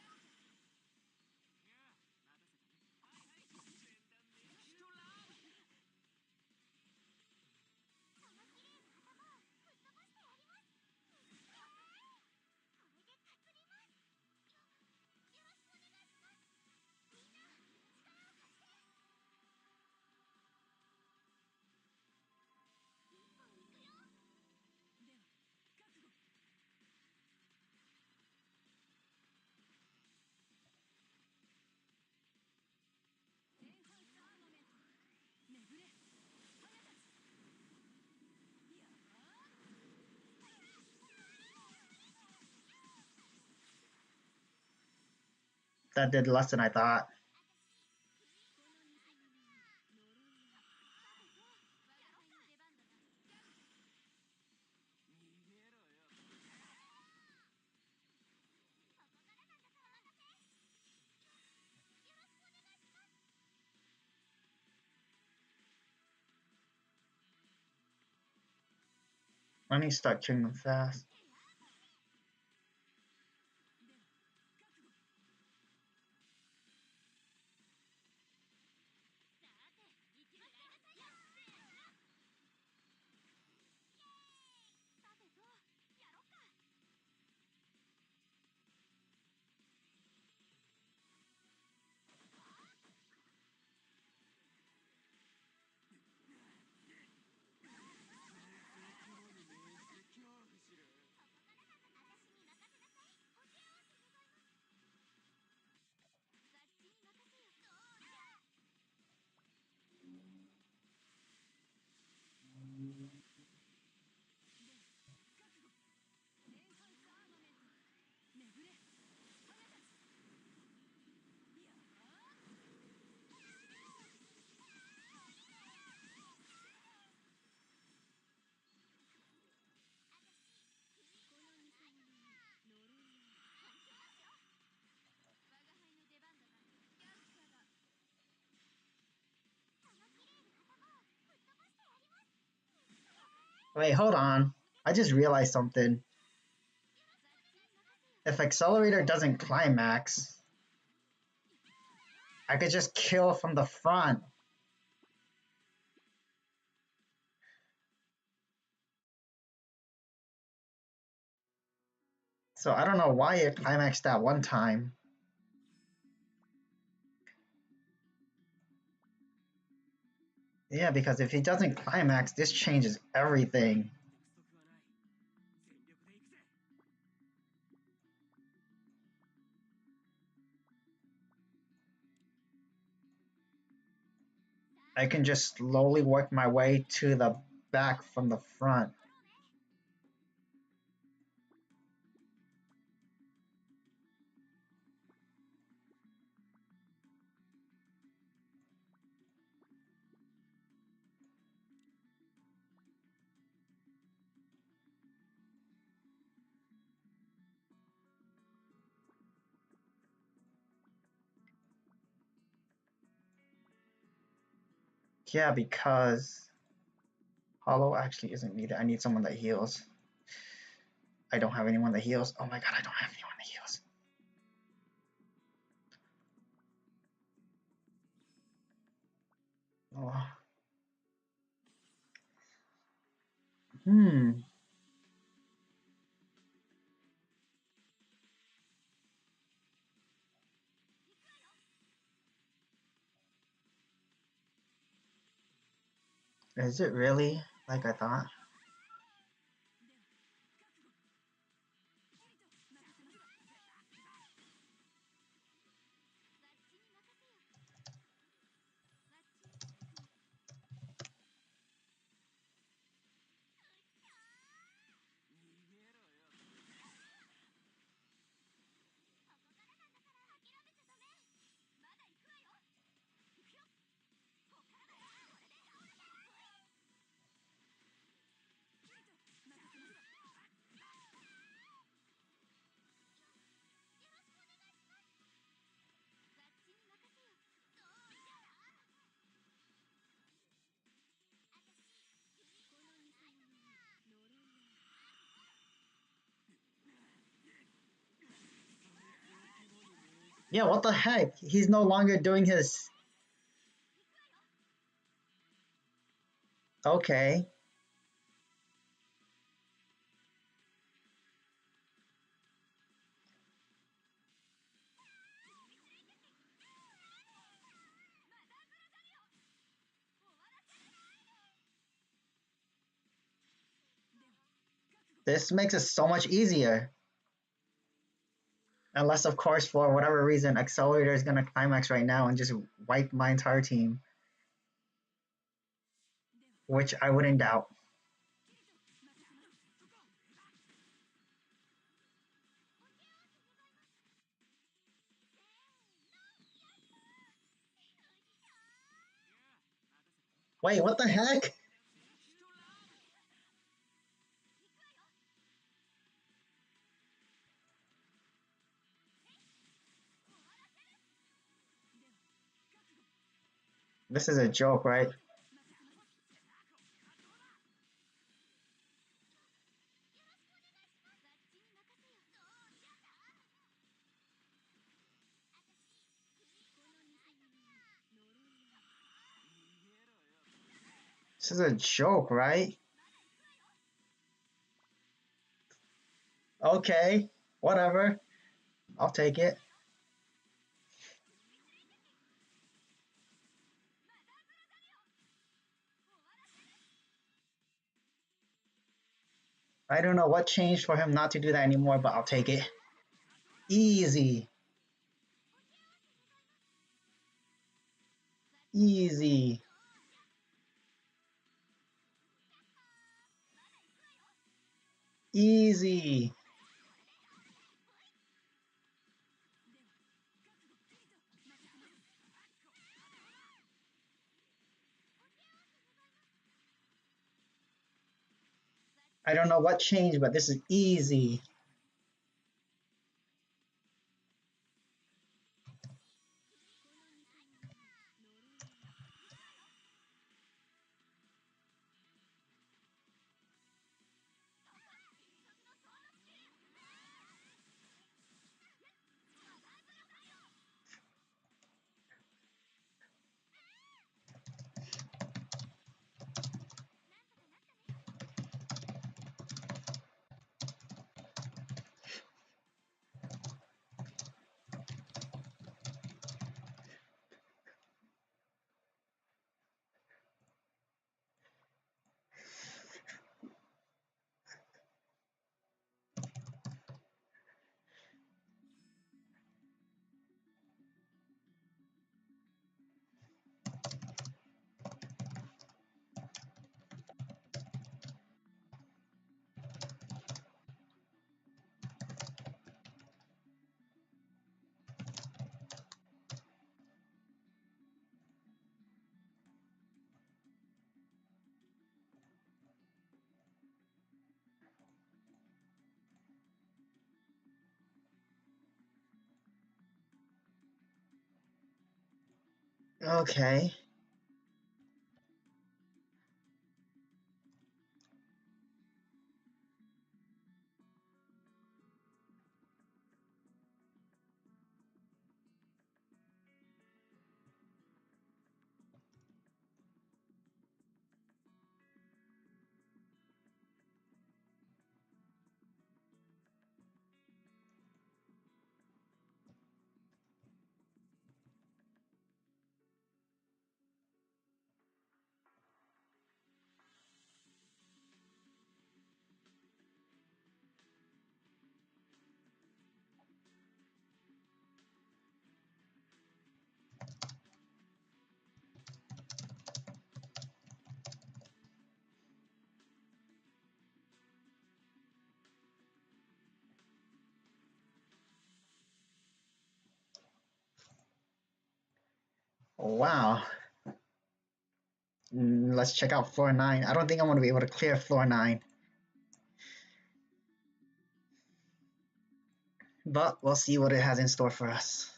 that did less than I thought. I need to start killing them fast. Wait, hold on. I just realized something. If Accelerator doesn't climax, I could just kill from the front. So I don't know why it climaxed that one time. Yeah, because if he doesn't climax, this changes everything. I can just slowly work my way to the back from the front. Yeah, because Hollow actually isn't needed. I need someone that heals. I don't have anyone that heals. Oh my god, I don't have anyone that heals. Oh. Hmm. Is it really like I thought? Yeah, what the heck? He's no longer doing his. Okay. This makes it so much easier. Unless, of course, for whatever reason, Accelerator is gonna climax right now and just wipe my entire team, which I wouldn't doubt. Wait, what the heck? This is a joke, right? This is a joke, right? Okay, whatever. I'll take it. I don't know what changed for him not to do that anymore, but I'll take it. Easy. Easy. Easy. I don't know what changed, but this is easy. Okay. Wow. Let's check out floor 9. I don't think I'm going to be able to clear floor 9. But we'll see what it has in store for us.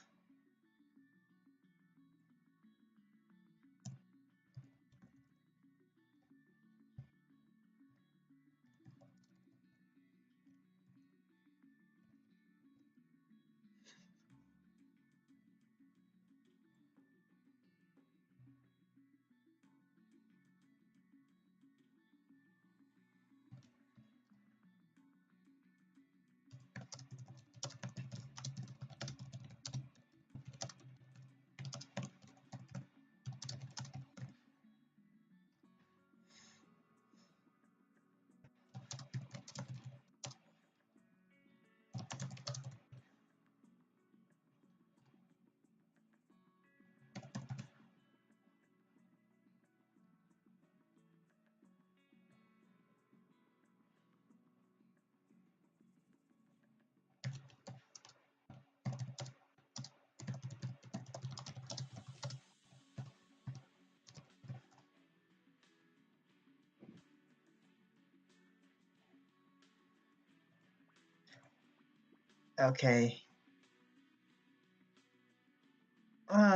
Okay.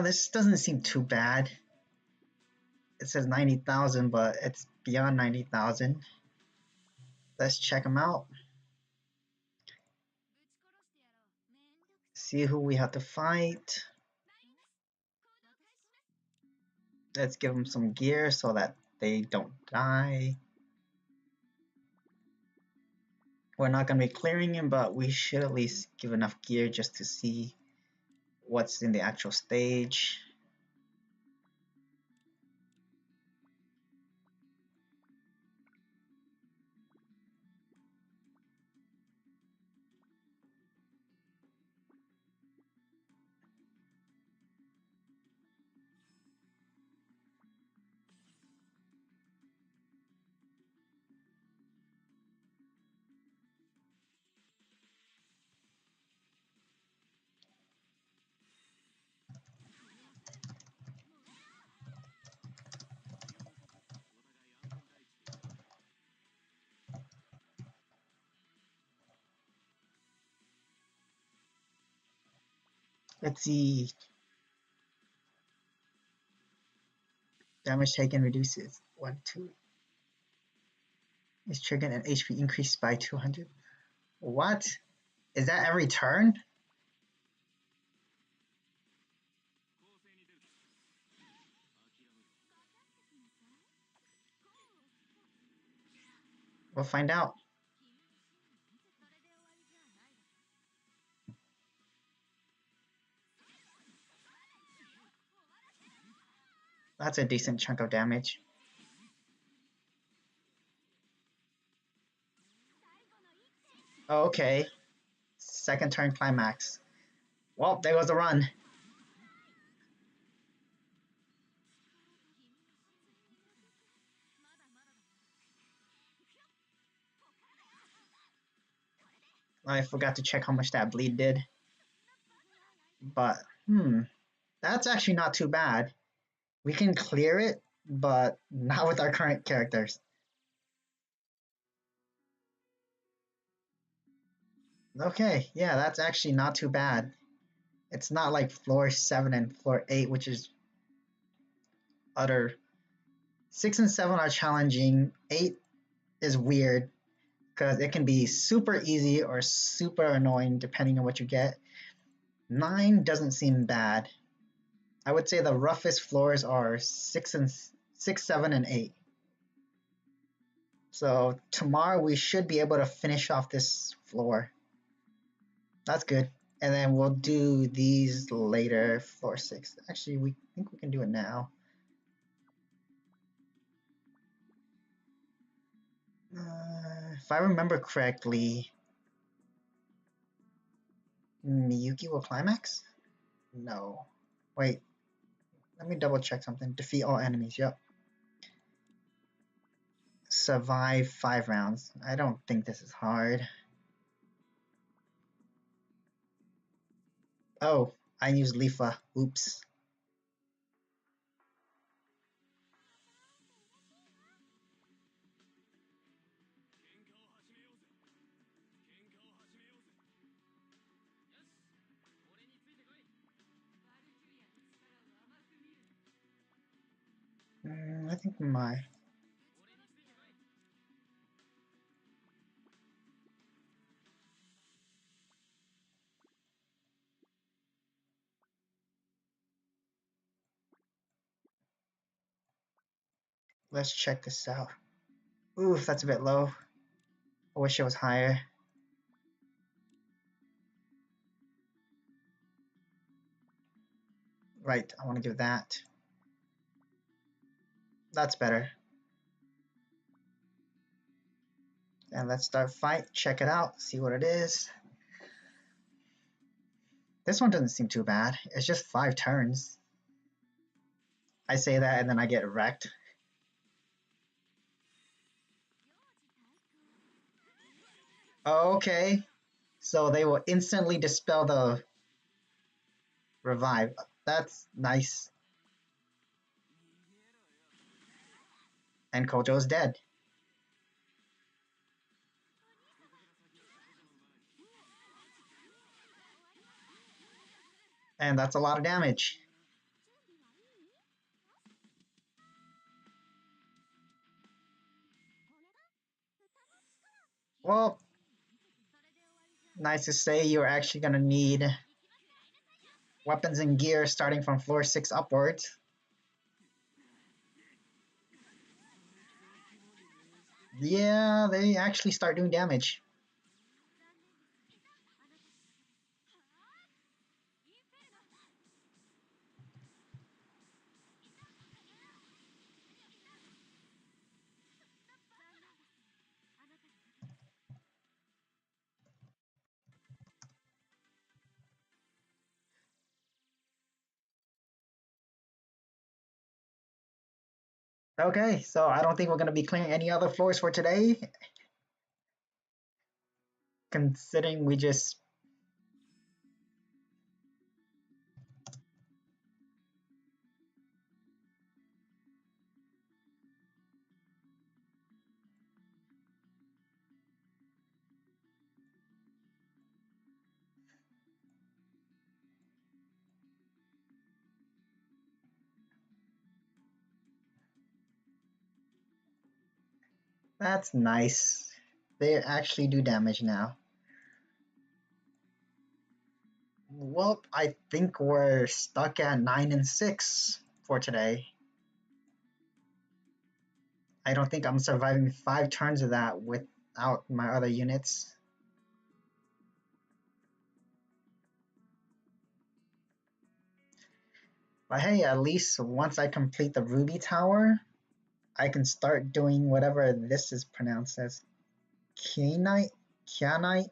This doesn't seem too bad. It says 90,000, but it's beyond 90,000. Let's check them out. See who we have to fight. Let's give them some gear so that they don't die. We're not going to be clearing him, but we should at least give enough gear just to see what's in the actual stage. Let's see. Damage taken reduces 1, 2. Is triggered and HP increased by 200. What? Is that every turn? We'll find out. That's a decent chunk of damage. Oh, okay. Second turn climax. Well, there goes the run. I forgot to check how much that bleed did. But, that's actually not too bad. We can clear it, but not with our current characters. Okay, yeah, that's actually not too bad. It's not like floor 7 and floor 8, which is other 6 and 7 are challenging. 8 is weird because it can be super easy or super annoying depending on what you get. 9 doesn't seem bad. I would say the roughest floors are 6, 7, and 8. So tomorrow we should be able to finish off this floor. That's good. And then we'll do these later, floor 6. Actually, we think we can do it now. If I remember correctly, Miyuki will climax? No. Wait, let me double check something. Defeat all enemies, yep. Survive 5 rounds. I don't think this is hard. Oh, I used Lifa. Oops. I think my... Let's check this out. Oof, that's a bit low. I wish it was higher. Right, I want to give that. That's better. And let's start fight. Check it out. See what it is. This one doesn't seem too bad. It's just 5 turns. I say that and then I get wrecked. Okay. So they will instantly dispel the revive. That's nice. And Kojo's dead. And that's a lot of damage. Well, nice to say you're actually going to need weapons and gear starting from floor 6 upwards. Yeah, they actually start doing damage. Okay, so I don't think we're going to be clearing any other floors for today, considering we just... That's nice. They actually do damage now. Well, I think we're stuck at 9 and 6 for today. I don't think I'm surviving 5 turns of that without my other units. But hey, at least once I complete the Ruby Tower, I can start doing whatever this is pronounced as. Kianite? Kianite?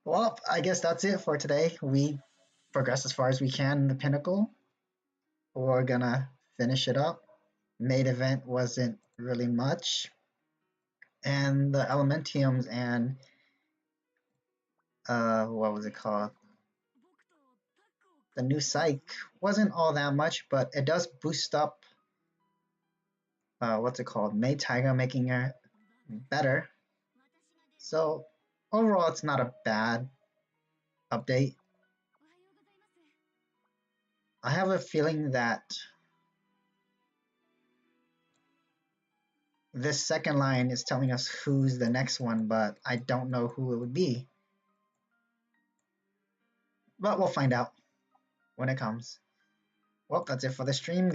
Well, I guess that's it for today. We progressed as far as we can in the pinnacle. We're gonna finish it up. Main event wasn't really much, and the Elementiums and what was it called? The new Psych wasn't all that much, but it does boost up what's it called? Maid Tiger, making her better. So overall, it's not a bad update. I have a feeling that this second line is telling us who's the next one, but I don't know who it would be. But we'll find out when it comes. Well, that's it for the stream.